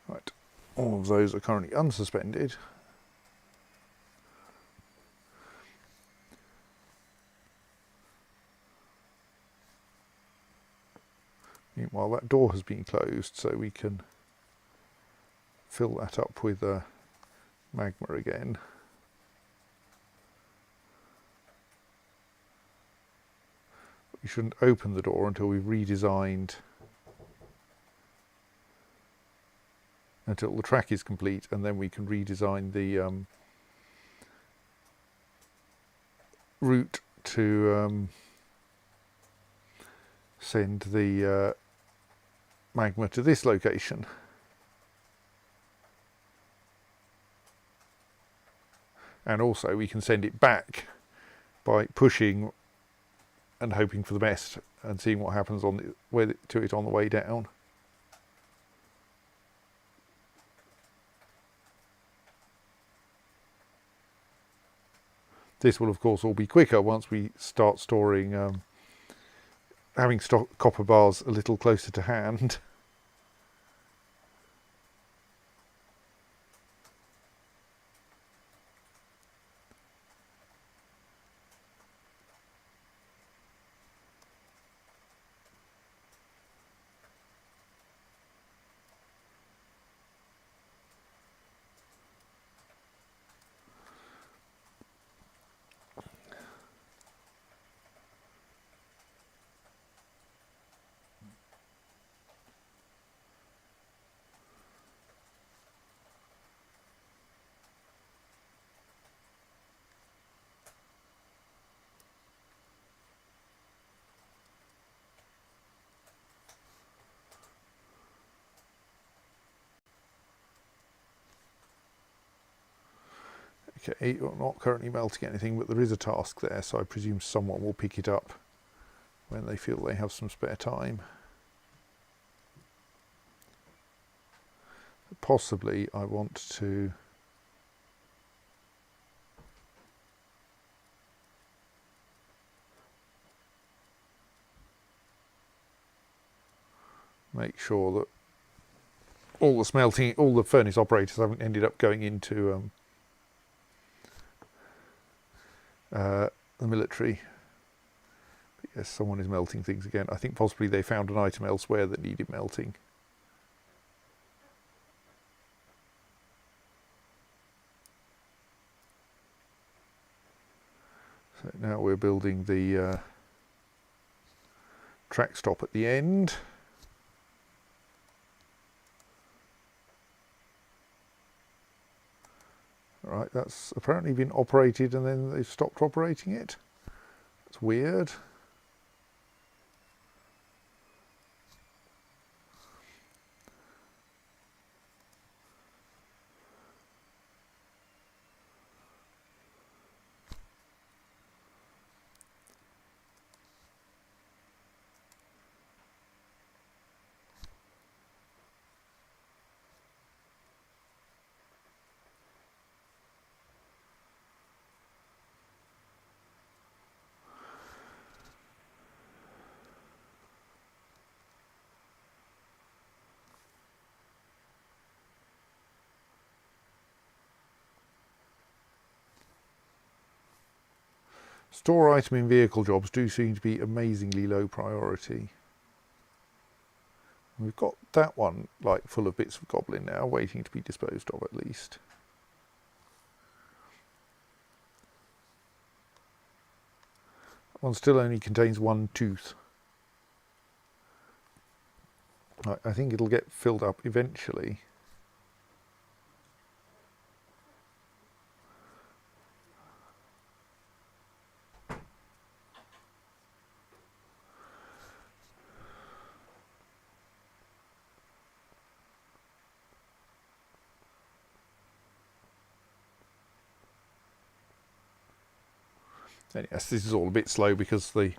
Right, all of those are currently unsuspended. Meanwhile, that door has been closed, so we can fill that up with magma again. We shouldn't open the door until we've redesigned, until the track is complete, and then we can redesign the route to send the magma to this location. And also we can send it back by pushing and hoping for the best and seeing what happens on to it on the way down. This will of course all be quicker once we start storing, having copper bars a little closer to hand. Okay, we're not currently melting anything, but there is a task there, so I presume someone will pick it up when they feel they have some spare time. and possibly I want to make sure that all the furnace operators haven't ended up going into the military. But yes, someone is melting things again. I think possibly they found an item elsewhere that needed melting. So now we're building the track stop at the end. Right, that's apparently been operated and then they've stopped operating it. That's weird. Store item in vehicle jobs do seem to be amazingly low priority. We've got that one like full of bits of goblin now, waiting to be disposed of at least. That one still only contains one tooth. I think it'll get filled up eventually. And yes, this is all a bit slow because the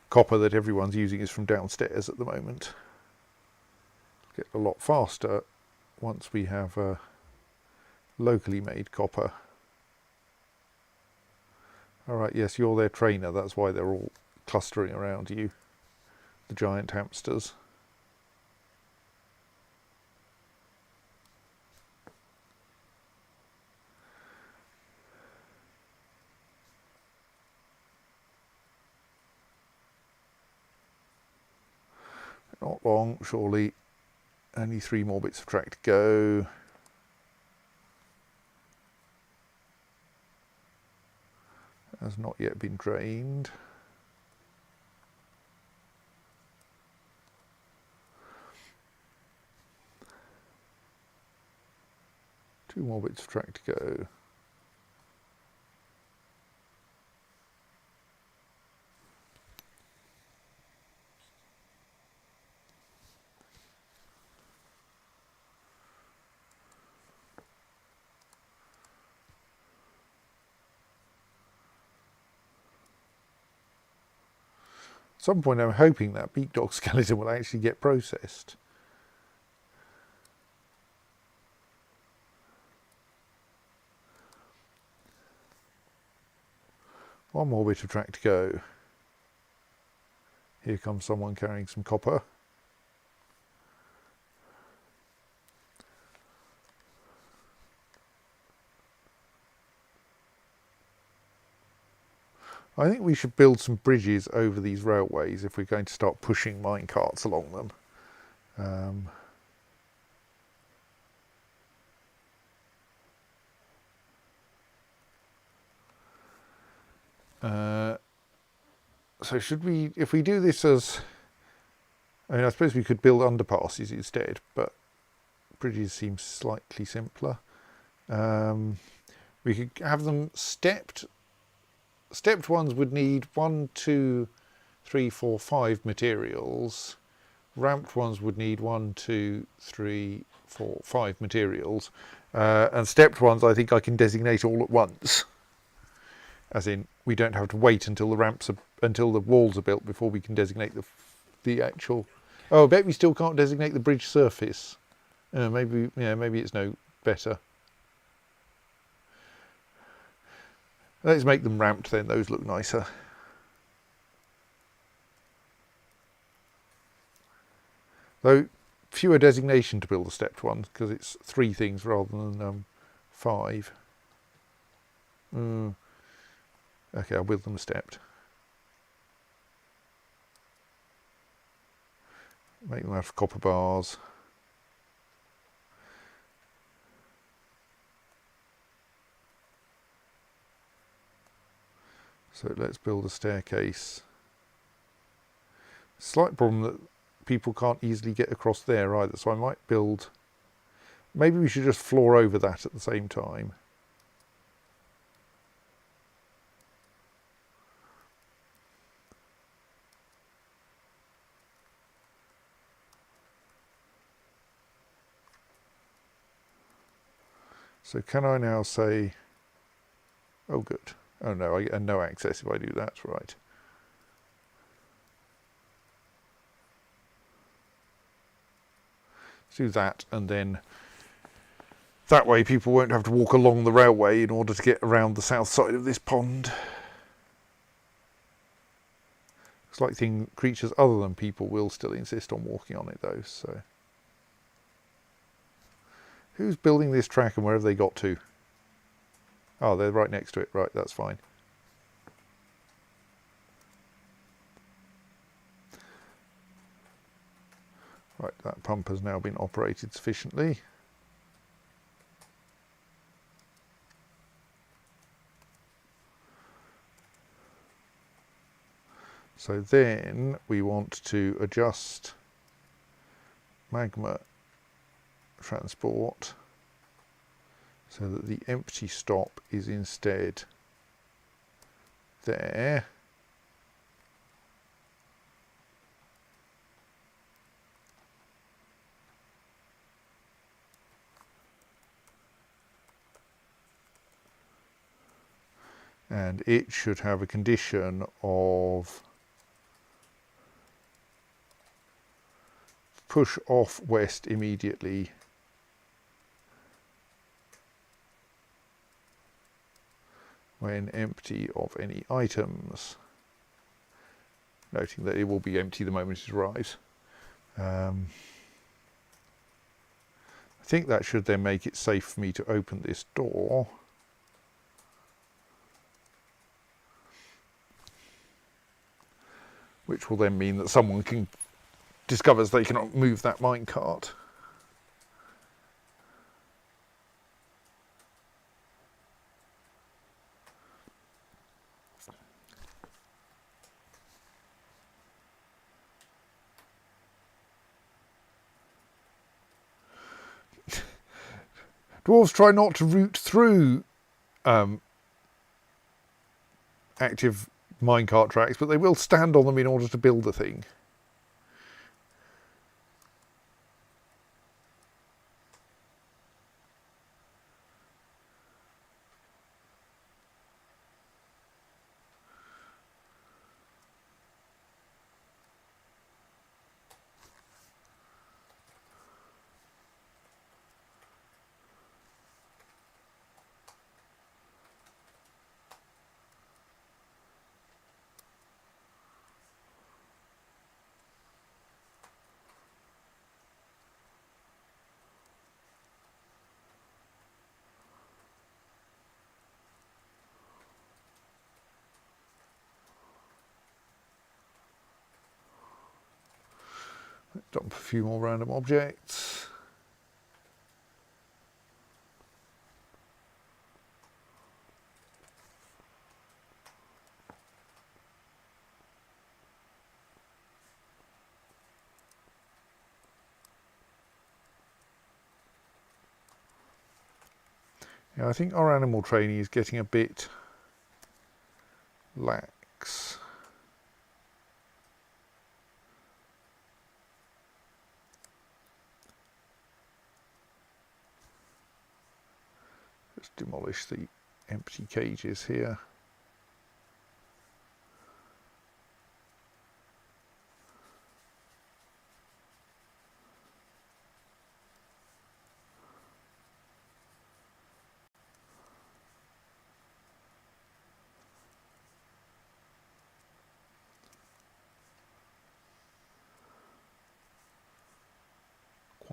copper that everyone's using is from downstairs at the moment. It'll get a lot faster once we have locally made copper. Alright, yes, you're their trainer, that's why they're all clustering around you, the giant hamsters. Not long, surely. Only 3 more bits of track to go. Has not yet been drained. Two more bits of track to go. At some point I'm hoping that beak dog skeleton will actually get processed. One more bit of track to go. Here comes someone carrying some copper. I think we should build some bridges over these railways if we're going to start pushing mine carts along them. So should we, if we do this as, I mean, I suppose we could build underpasses instead, but bridges seem slightly simpler. We could have them stepped. Stepped ones would need 1, 2, 3, 4, 5 materials. Ramped ones would need 1, 2, 3, 4, 5 materials. And stepped ones I think I can designate all at once. As in, we don't have to wait until the ramps are, until the walls are built before we can designate the actual. Oh, I bet we still can't designate the bridge surface. Maybe, yeah, maybe it's no better. Let's make them ramped then, those look nicer. Though, fewer designation to build a stepped one, because it's 3 things rather than 5. Okay, I'll build them stepped. Make them out of copper bars. So let's build a staircase. Slight problem that people can't easily get across there either, so I might build... Maybe we should just floor over that at the same time. So can I now say... Oh, good. Oh no, I get no access if I do that, right. Let's do that, and then that way people won't have to walk along the railway in order to get around the south side of this pond. Looks like creatures other than people will still insist on walking on it though, so... Who's building this track and where have they got to? Oh, they're right next to it. Right, that's fine. Right, that pump has now been operated sufficiently. So then we want to adjust magma transport so that the empty stop is instead there. And it should have a condition of push off west immediately when empty of any items, noting that it will be empty the moment it arrives. I think that should then make it safe for me to open this door. Which will then mean that someone discovers they cannot move that minecart. Dwarves try not to root through active minecart tracks, but they will stand on them in order to build a thing. Dump a few more random objects. Yeah, I think our animal training is getting a bit lax. Let's demolish the empty cages here.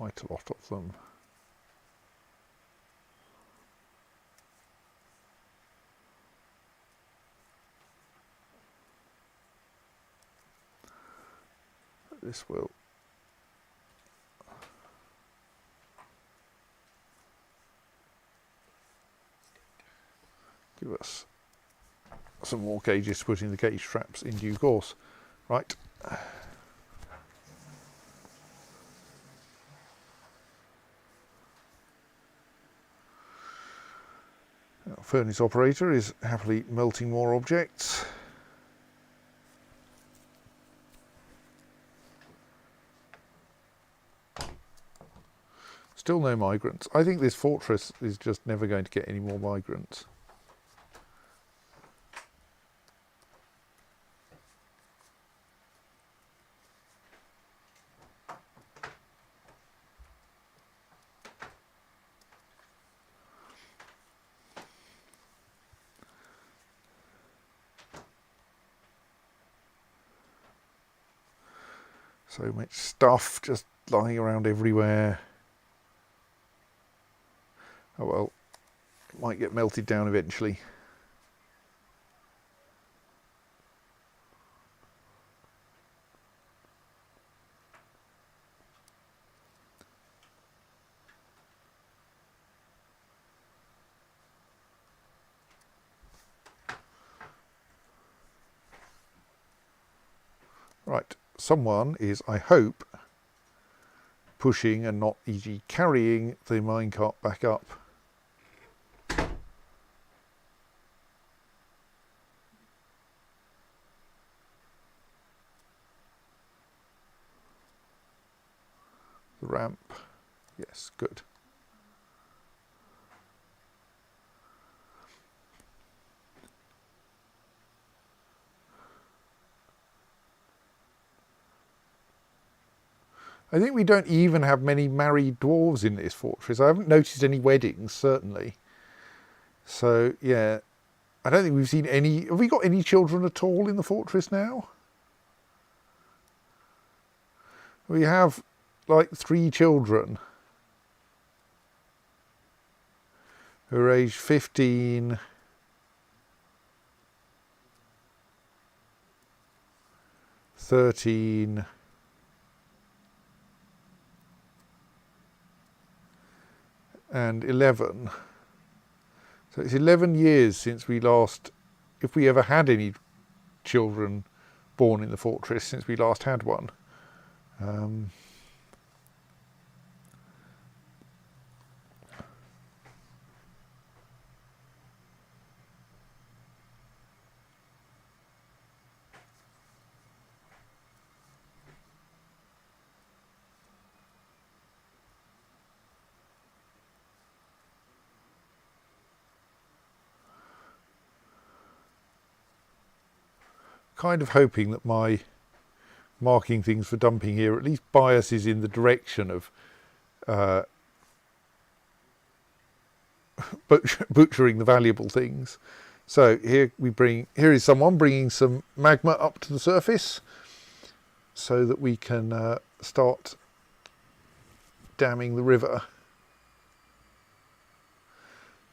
quite a lot of them. This will give us some more cages to put in the cage traps in due course. Right. Our furnace operator is happily melting more objects. Still no migrants. I think this fortress is just never going to get any more migrants. So much stuff just lying around everywhere. Oh well, it might get melted down eventually. Right, someone is, I hope, pushing and not, e.g. carrying the minecart back up. The ramp, yes, good. I think we don't even have many married dwarves in this fortress. I haven't noticed any weddings, certainly. So, yeah, I don't think we've seen any. Have we got any children at all in the fortress now? We have like 3 children who are aged 15, 13, and 11. So it's 11 years since we last, if we ever had any children born in the fortress, since we last had one. Kind of hoping that my marking things for dumping here at least biases in the direction of butchering the valuable things. So here is someone bringing some magma up to the surface so that we can start damming the river.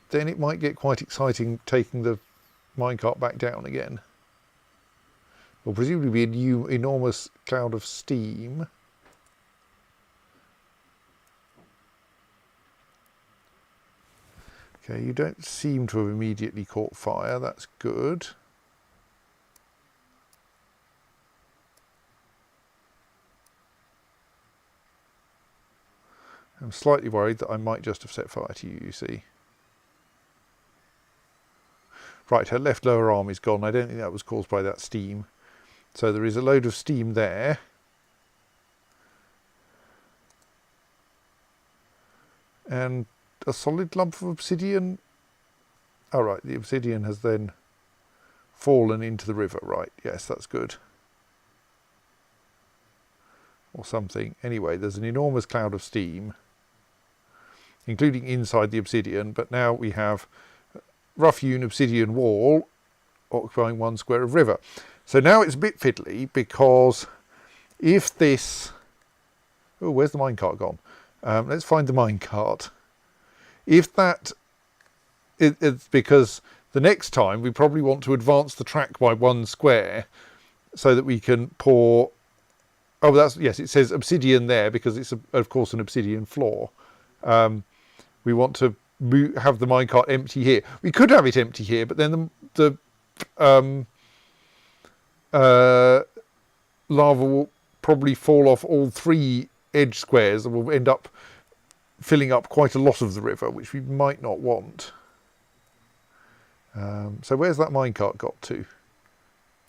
Then it might get quite exciting taking the minecart back down again. Will presumably be a new enormous cloud of steam. Okay, you don't seem to have immediately caught fire, that's good. I'm slightly worried that I might just have set fire to you, you see. Right, her left lower arm is gone. I don't think that was caused by that steam. So there is a load of steam there. And a solid lump of obsidian. Oh, right, the obsidian has then fallen into the river. Right, yes, that's good. Or something. Anyway, there's an enormous cloud of steam, including inside the obsidian, but now we have rough-hewn obsidian wall occupying 1 square of river. So now it's a bit fiddly because if this... Oh, where's the minecart gone? Let's find the minecart. If that, it's because the next time we probably want to advance the track by 1 square so that we can pour. Oh, yes, it says obsidian there because it's of course an obsidian floor. We want to have the minecart empty here. We could have it empty here, but then the lava will probably fall off all 3 edge squares and will end up filling up quite a lot of the river, which we might not want. So where's that minecart got to?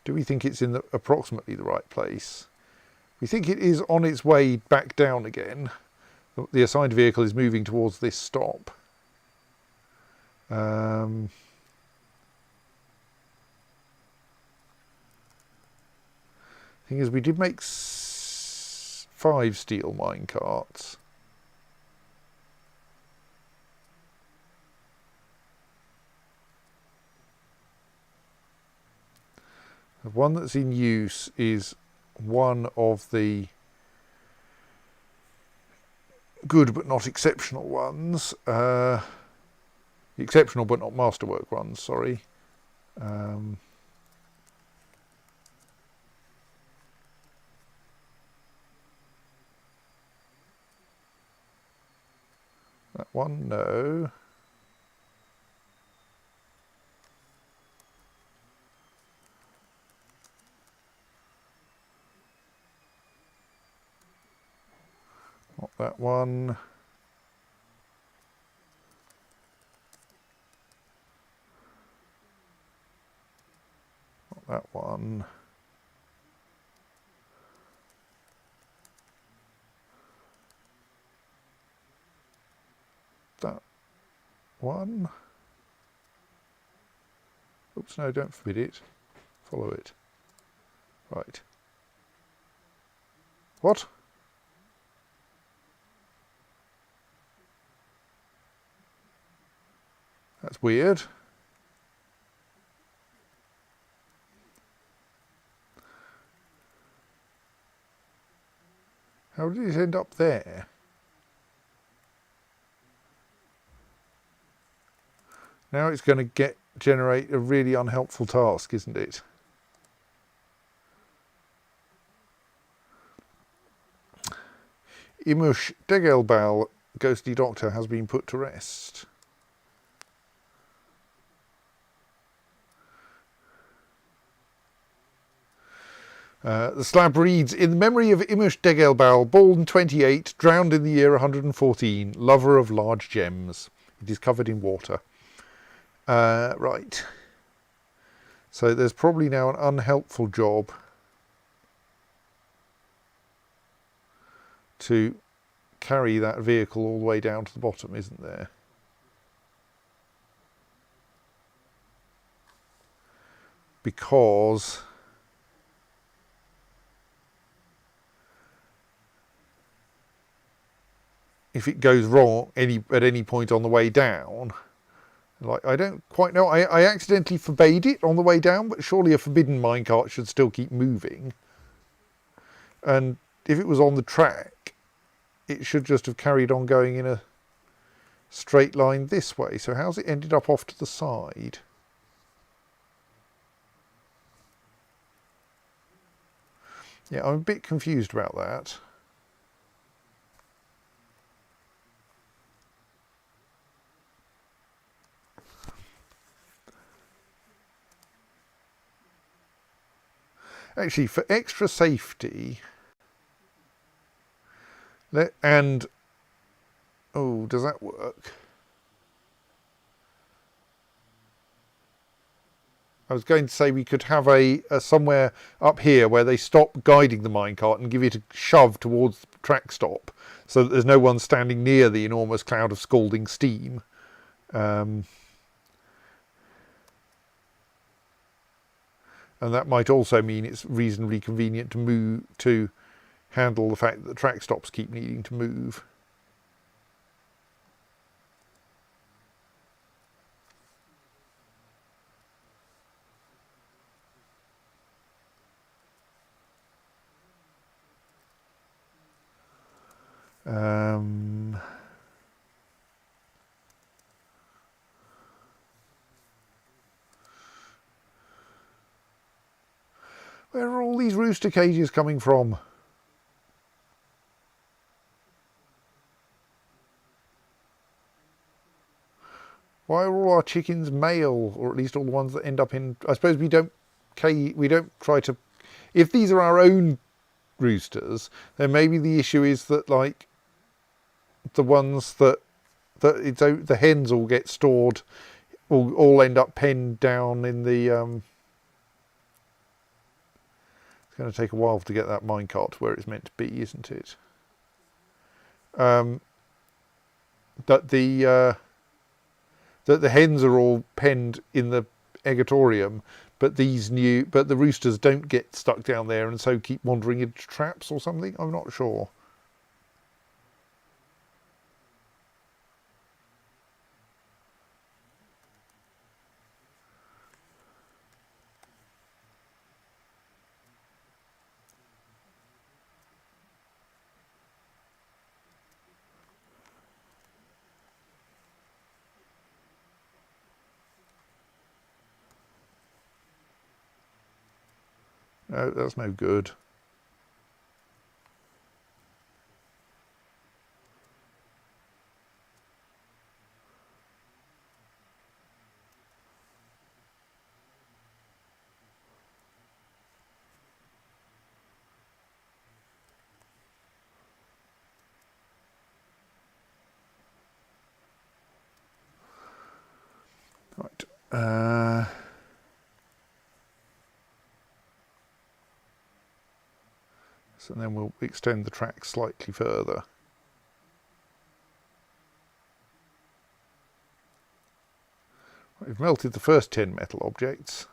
Do we think it's in approximately the right place? We think it is on its way back down again. The assigned vehicle is moving towards this stop. Thing is, we did make 5 steel minecarts. The one that's in use is one of the good but not exceptional ones. Exceptional but not masterwork ones, sorry. That one, no. Not that one. Not that one. That one. Oops, no, don't forbid it. Follow it. Right. What? That's weird. How did it end up there? Now it's going to generate a really unhelpful task, isn't it? Imush Degelbal, ghostly doctor, has been put to rest. The slab reads, in the memory of Imush Degelbal, born 28, drowned in the year 114, lover of large gems. It is covered in water. Right. So there's probably now an unhelpful job to carry that vehicle all the way down to the bottom, isn't there? Because if it goes wrong at any point on the way down, like, I don't quite know. I accidentally forbade it on the way down, but surely a forbidden minecart should still keep moving. And if it was on the track, it should just have carried on going in a straight line this way. So how's it ended up off to the side? Yeah, I'm a bit confused about that. Actually, for extra safety, does that work? I was going to say we could have a somewhere up here where they stop guiding the minecart and give it a shove towards the track stop, so that there's no one standing near the enormous cloud of scalding steam. And that might also mean it's reasonably convenient to handle the fact that the track stops keep needing to move. these rooster cages coming from? Why are all our chickens male, or at least all the ones that end up in? I suppose we don't try to. If these are our own roosters, then maybe the issue is that like the ones that the hens all get stored, all end up penned down in the. It's going to take a while to get that minecart to where it's meant to be, isn't it? That the hens are all penned in the eggatorium, but the roosters don't get stuck down there and so keep wandering into traps or something. I'm not sure. No, that's no good. Right. So then we'll extend the track slightly further. We've melted the first 10 metal objects.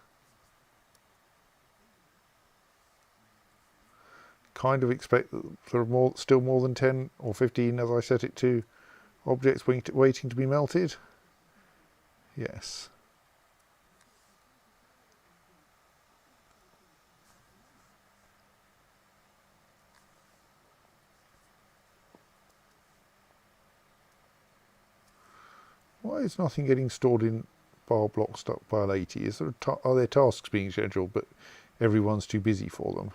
Kind of expect that there are still more than 10 or 15, as I set it to, objects waiting to be melted. Yes. Why is nothing getting stored in bar block stockpile 80? Is there are there tasks being scheduled, but everyone's too busy for them?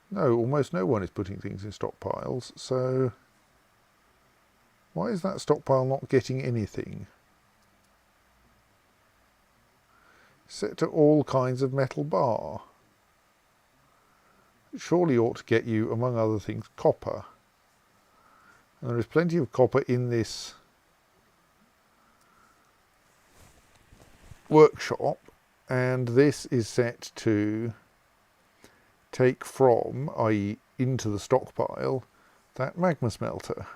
No, almost no one is putting things in stockpiles, so why is that stockpile not getting anything? Set to all kinds of metal bar. It surely ought to get you, among other things, copper. And there is plenty of copper in this workshop, and this is set to take from, i.e. into the stockpile, that magma smelter.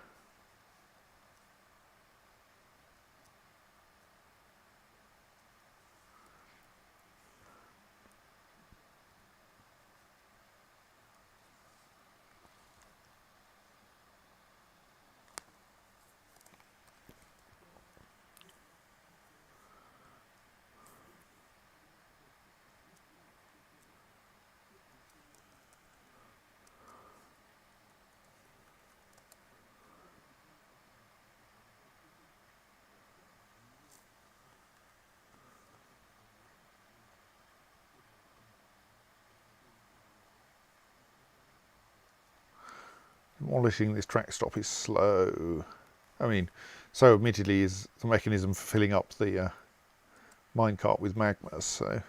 Demolishing this track stop is slow. I mean, so admittedly is the mechanism for filling up the minecart with magmas, so.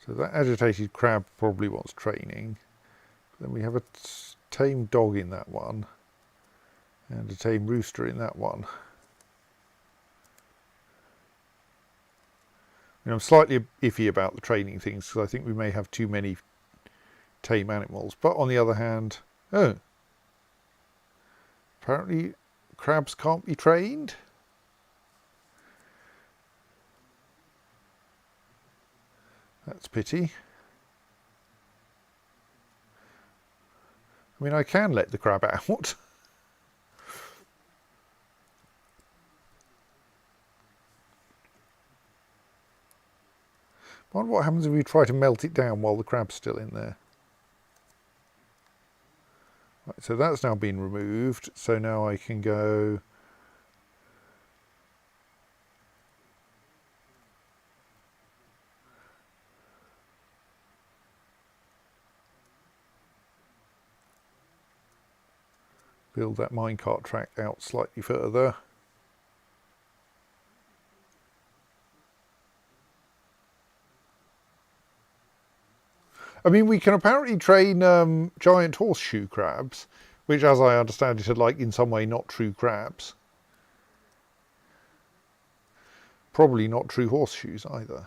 So that agitated crab probably wants training. Then we have a tame dog in that one, and a tame rooster in that one. I'm slightly iffy about the training things because I think we may have too many tame animals. But on the other hand, apparently crabs can't be trained. That's a pity. I mean, I can let the crab out. I wonder what happens if we try to melt it down while the crab's still in there. Right, so that's now been removed, so now I can go... build that minecart track out slightly further. I mean, we can apparently train giant horseshoe crabs, which, as I understand it, are like in some way not true crabs. Probably not true horseshoes either.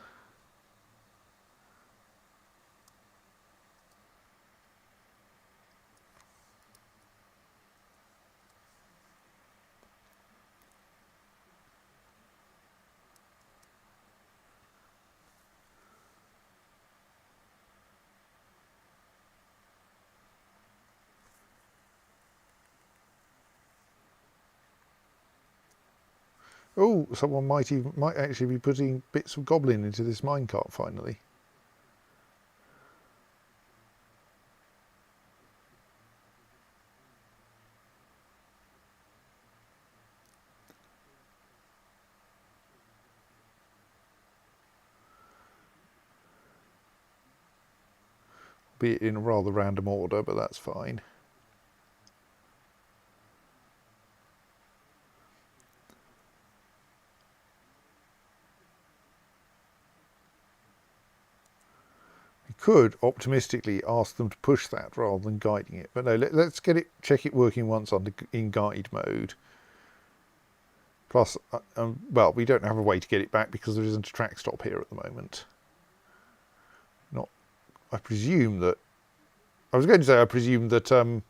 Oh, someone might actually be putting bits of goblin into this minecart finally. Be it in a rather random order, but that's fine. We could optimistically ask them to push that rather than guiding it, but no, let's check it working once in guide mode. Plus, well, we don't have a way to get it back because there isn't a track stop here at the moment. I presume that... I was going to say I presume that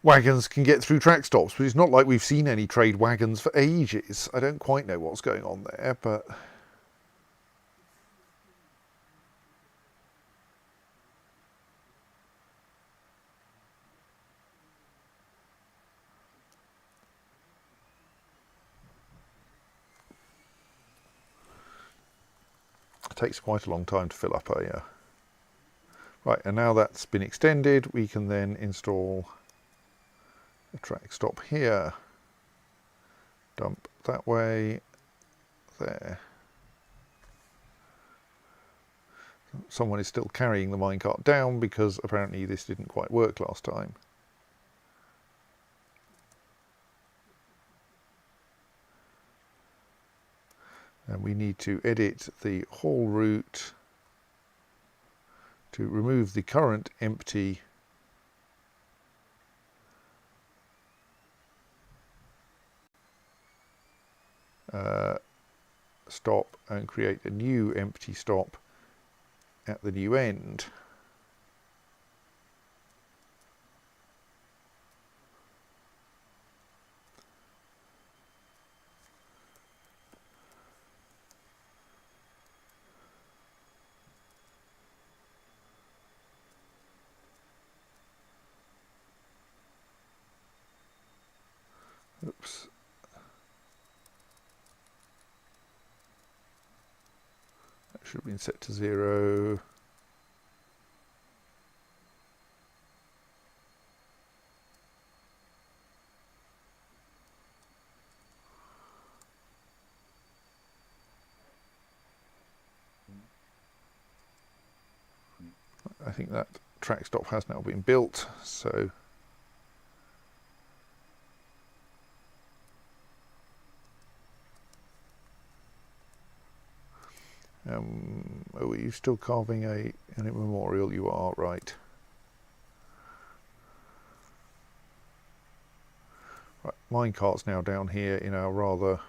wagons can get through track stops, but it's not like we've seen any trade wagons for ages. I don't quite know what's going on there, but... it takes quite a long time to fill up a... Right, and now that's been extended, we can then install a track stop here. Dump that way, there. Someone is still carrying the minecart down because apparently this didn't quite work last time. And we need to edit the haul route to remove the current empty stop and create a new empty stop at the new end. Oops. That should have been set to 0. I think that track stop has now been built, so oh, are you still carving an immemorial? You are, right. Right, minecart's now down here in our rather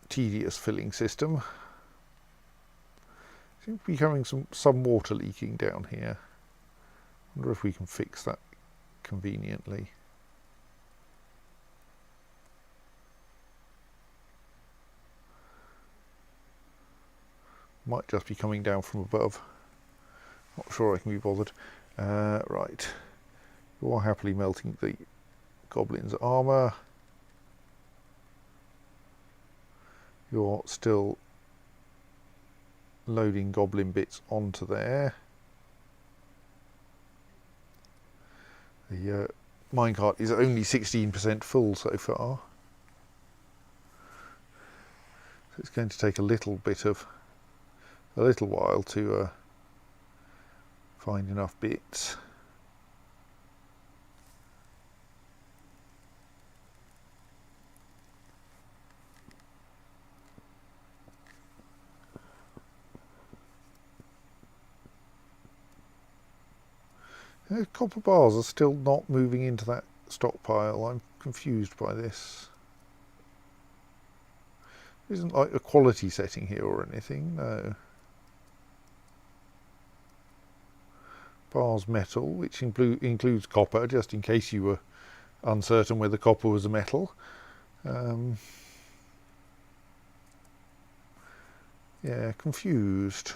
tedious filling system. Seems to be having some water leaking down here. Wonder if we can fix that conveniently. Might just be coming down from above. Not sure I can be bothered. Right. You're happily melting the goblin's armour. You're still loading goblin bits onto there. The minecart is only 16% full so far. So it's going to take a little while to find enough bits. Copper bars are still not moving into that stockpile. I'm confused by this. Isn't like a quality setting here or anything, no. Bars metal, which includes copper, just in case you were uncertain whether copper was a metal. Yeah, confused.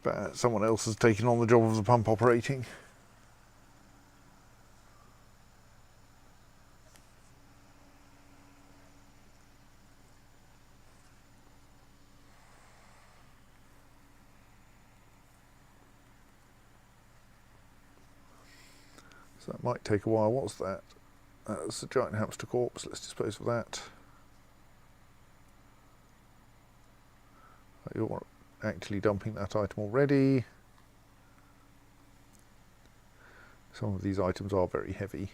But someone else has taken on the job of the pump operating. So that might take a while. What's that? That's a giant hamster corpse. Let's dispose of that. You're actually dumping that item already. Some of these items are very heavy.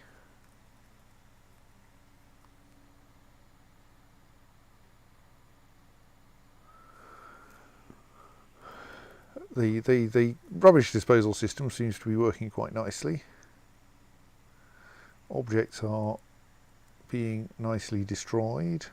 The rubbish disposal system seems to be working quite nicely. Objects are being nicely destroyed.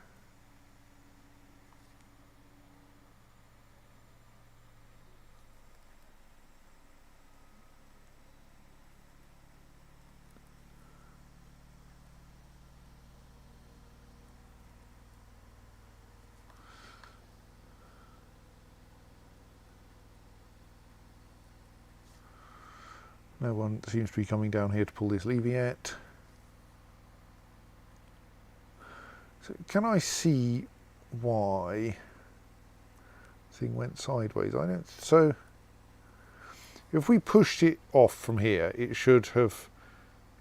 No one seems to be coming down here to pull this lever yet. So can I see why the thing went sideways? I don't. So if we pushed it off from here, it should have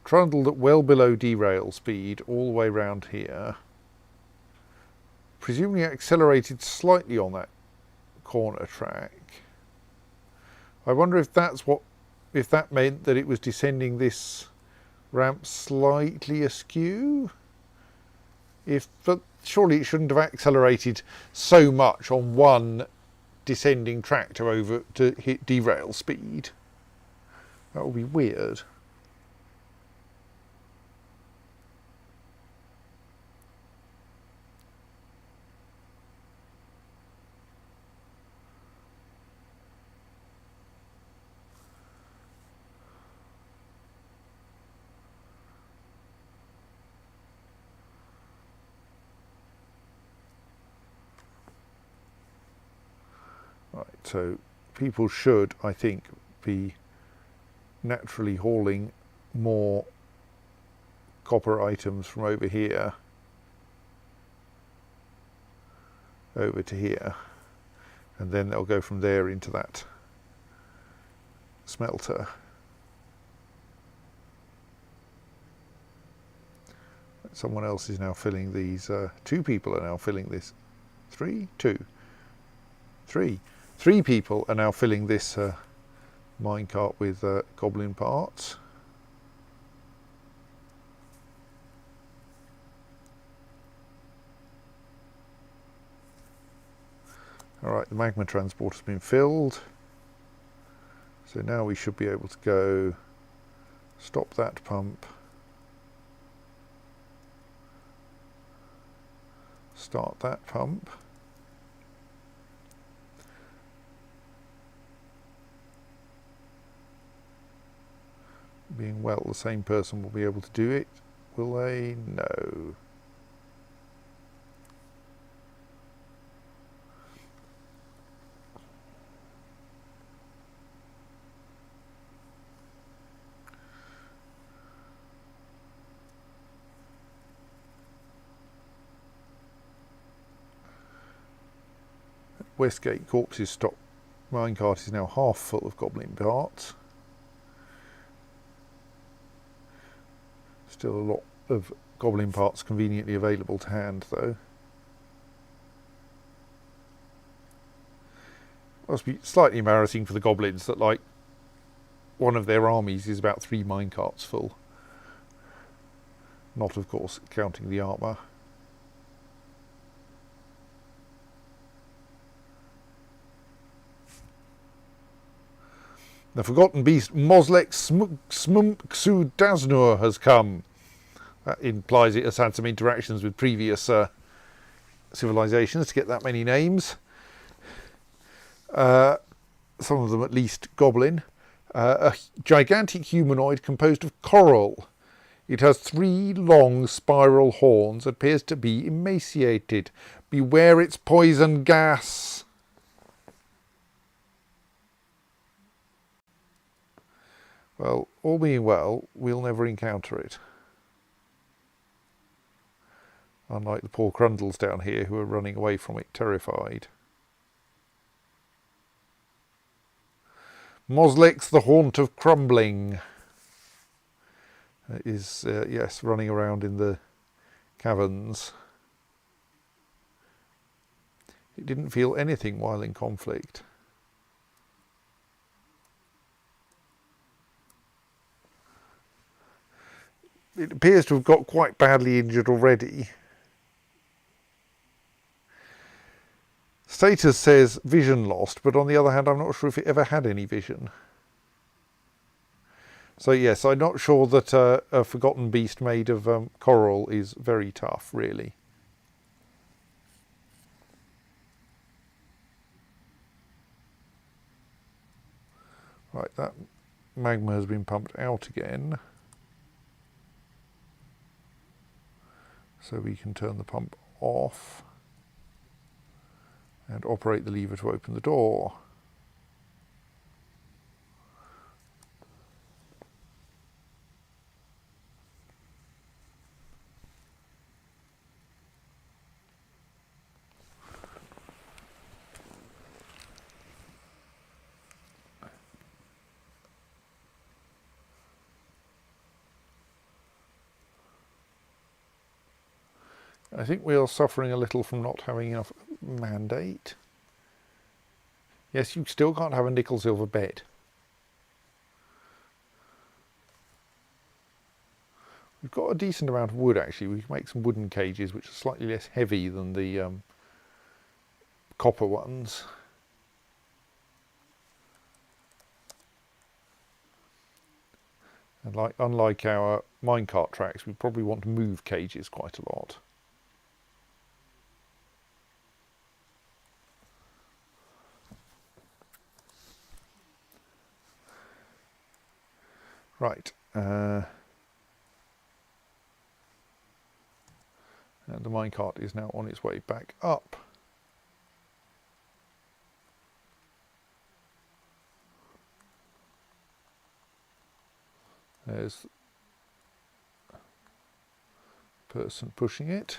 trundled at well below derail speed all the way around here. Presumably accelerated slightly on that corner track. I wonder if that's what. If that meant that it was descending this ramp slightly askew. But surely it shouldn't have accelerated so much on one descending track to hit derail speed. That would be weird. Right, so people should, I think, be naturally hauling more copper items from over here over to here, and then they'll go from there into that smelter. Someone else is now filling these, two people are now filling this, three people are now filling this minecart with goblin parts. Alright, the magma transport has been filled. So now we should be able to go stop that pump. start that pump. Being well, the same person will be able to do it. Will they? No. Westgate Corpse's stock minecart is now half full of goblin parts. Still a lot of goblin parts conveniently available to hand though. Must be slightly embarrassing for the goblins that like one of their armies is about 3 minecarts full. Not of course counting the armour. The forgotten beast Moslek Smumksu Daznur has come. That implies it has had some interactions with previous civilizations to get that many names. Some of them at least goblin. A gigantic humanoid composed of coral. It has 3 long spiral horns, appears to be emaciated. Beware its poison gas. Well, all being well, we'll never encounter it. Unlike the poor Crundles down here who are running away from it, terrified. Moslek's the haunt of crumbling. Is, yes, running around in the caverns. It didn't feel anything while in conflict. It appears to have got quite badly injured already. Status says vision lost, but on the other hand, I'm not sure if it ever had any vision. So yes, I'm not sure that a forgotten beast made of coral is very tough, really. Right, that magma has been pumped out again. So we can turn the pump off and operate the lever to open the door. I think we are suffering a little from not having enough mandate. Yes, you still can't have a nickel silver bed. We've got a decent amount of wood actually. We can make some wooden cages which are slightly less heavy than the copper ones. And unlike our minecart tracks, we probably want to move cages quite a lot. Right. And the minecart is now on its way back up. There's the person pushing it.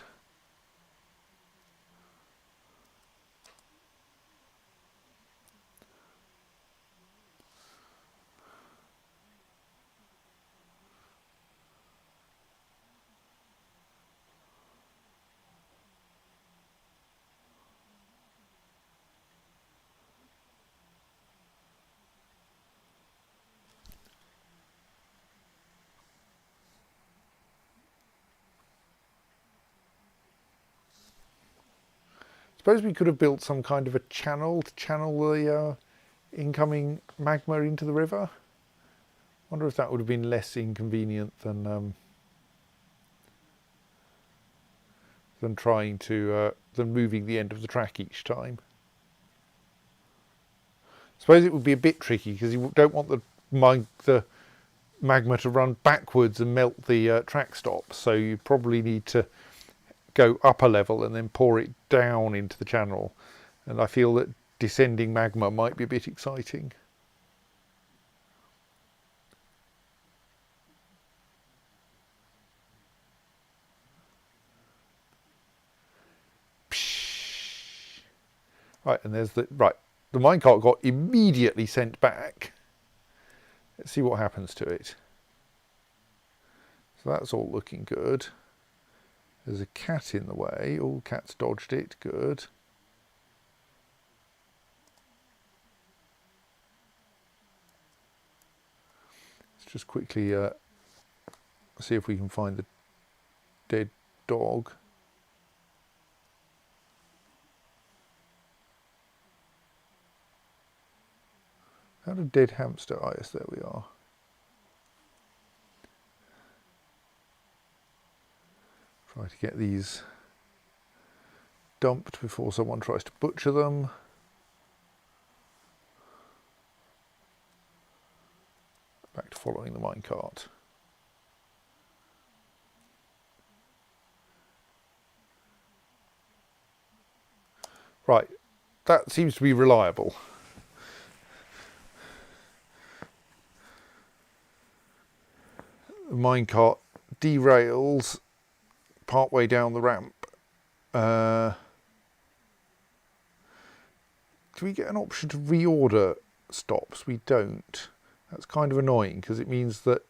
Suppose we could have built some kind of a channel to channel the incoming magma into the river. Wonder if that would have been less inconvenient than than trying to than moving the end of the track each time. I suppose it would be a bit tricky because you don't want the magma to run backwards and melt the track stops, so you probably need to go up a level and then pour it down into the channel, and I feel that descending magma might be a bit exciting. Right, and there's the minecart got immediately sent back. Let's see what happens to it. So that's all looking good. There's a cat in the way. All cats dodged it. Good. Let's just quickly see if we can find the dead dog. How a dead hamster? Oh yes, there we are. Try to get these dumped before someone tries to butcher them. Back to following the minecart. Right, that seems to be reliable. The minecart derails partway down the ramp. Do we get an option to reorder stops? We don't. That's kind of annoying because it means that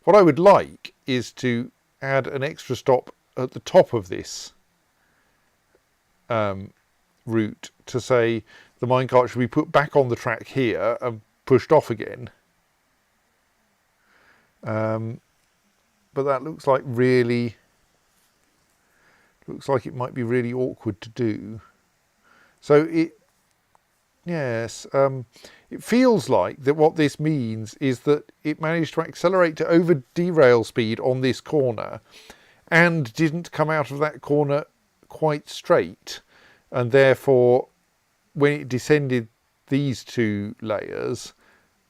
what I would like is to add an extra stop at the top of this route to say the minecart should be put back on the track here and pushed off again. But that looks like it might be really awkward to do. So it feels like that what this means is that it managed to accelerate to over derail speed on this corner and didn't come out of that corner quite straight, and therefore when it descended these two layers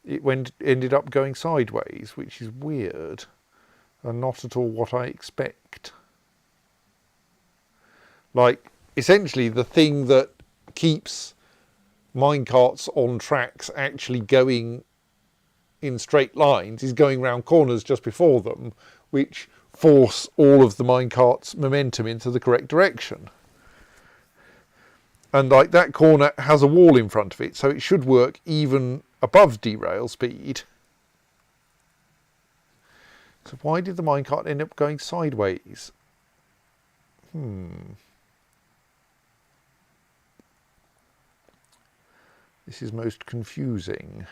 it ended up going sideways, which is weird and not at all what I expect. Like, essentially the thing that keeps minecarts on tracks actually going in straight lines is going round corners just before them, which force all of the minecart's momentum into the correct direction. And like that corner has a wall in front of it, so it should work even above derail speed. So why did the minecart end up going sideways? This is most confusing.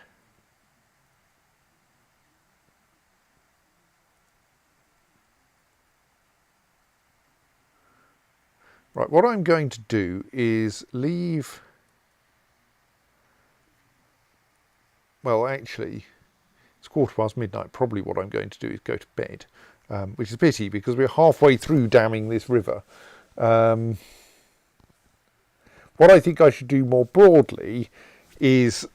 Right, what I'm going to do is leave... Well, actually, it's midnight. Probably what I'm going to do is go to bed, which is a pity because we're halfway through damming this river. What I think I should do more broadly is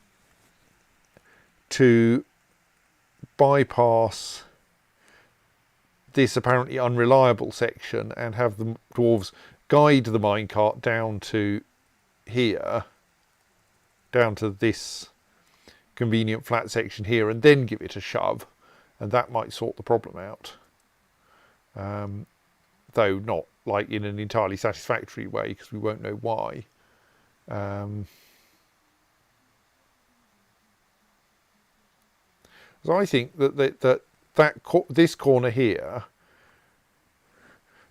to bypass this apparently unreliable section and have the dwarves guide the minecart down to here, down to this convenient flat section here, and then give it a shove, and that might sort the problem out, though not like in an entirely satisfactory way because we won't know why. So I think that this corner here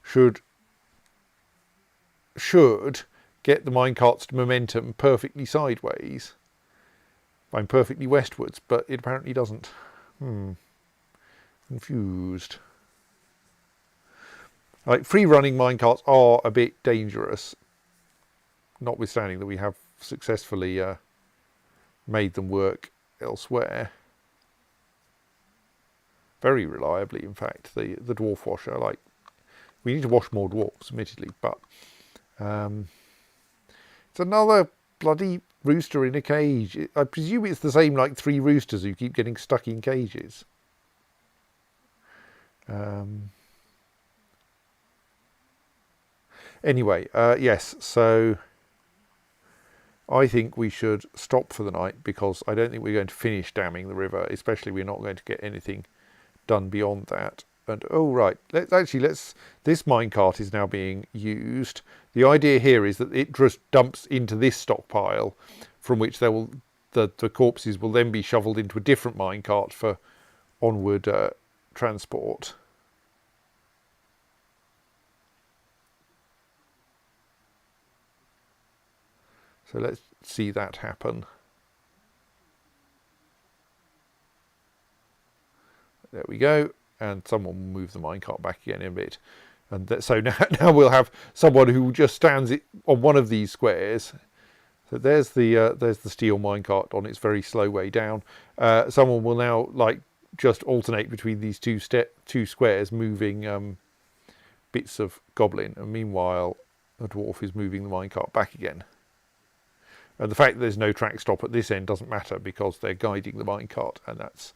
should get the minecart's momentum perfectly sideways. I'm perfectly westwards, but it apparently doesn't. Confused. Like, free-running minecarts are a bit dangerous, notwithstanding that we have successfully made them work elsewhere. Very reliably, in fact, the dwarf washer. Like, We need to wash more dwarfs, admittedly, but it's another bloody rooster in a cage. I presume it's the same like 3 roosters who keep getting stuck in cages. Anyway, yes, so I think we should stop for the night because I don't think we're going to finish damming the river, especially we're not going to get anything done beyond that. And oh right, this minecart is now being used. The idea here is that it just dumps into this stockpile, from which the corpses will then be shoveled into a different minecart for onward transport. So let's see that happen. There we go. And someone will move the minecart back again in a bit. And so now we'll have someone who just stands on one of these squares. So there's the steel minecart on its very slow way down. Someone will now just alternate between these two squares, moving bits of goblin. And meanwhile, the dwarf is moving the minecart back again. And the fact that there's no track stop at this end doesn't matter because they're guiding the minecart, and that's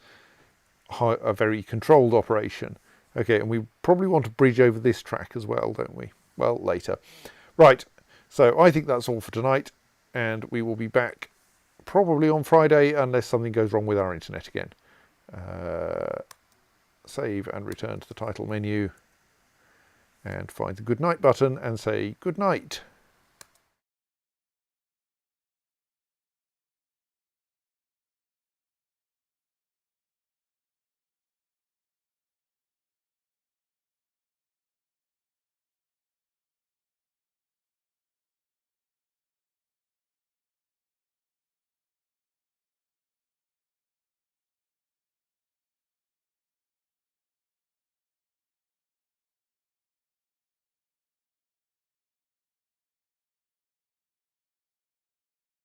a very controlled operation. Okay, and we probably want to bridge over this track as well, don't we? Well, later. Right, so I think that's all for tonight, and we will be back probably on Friday unless something goes wrong with our internet again. Save and return to the title menu and find the good night button and say good night.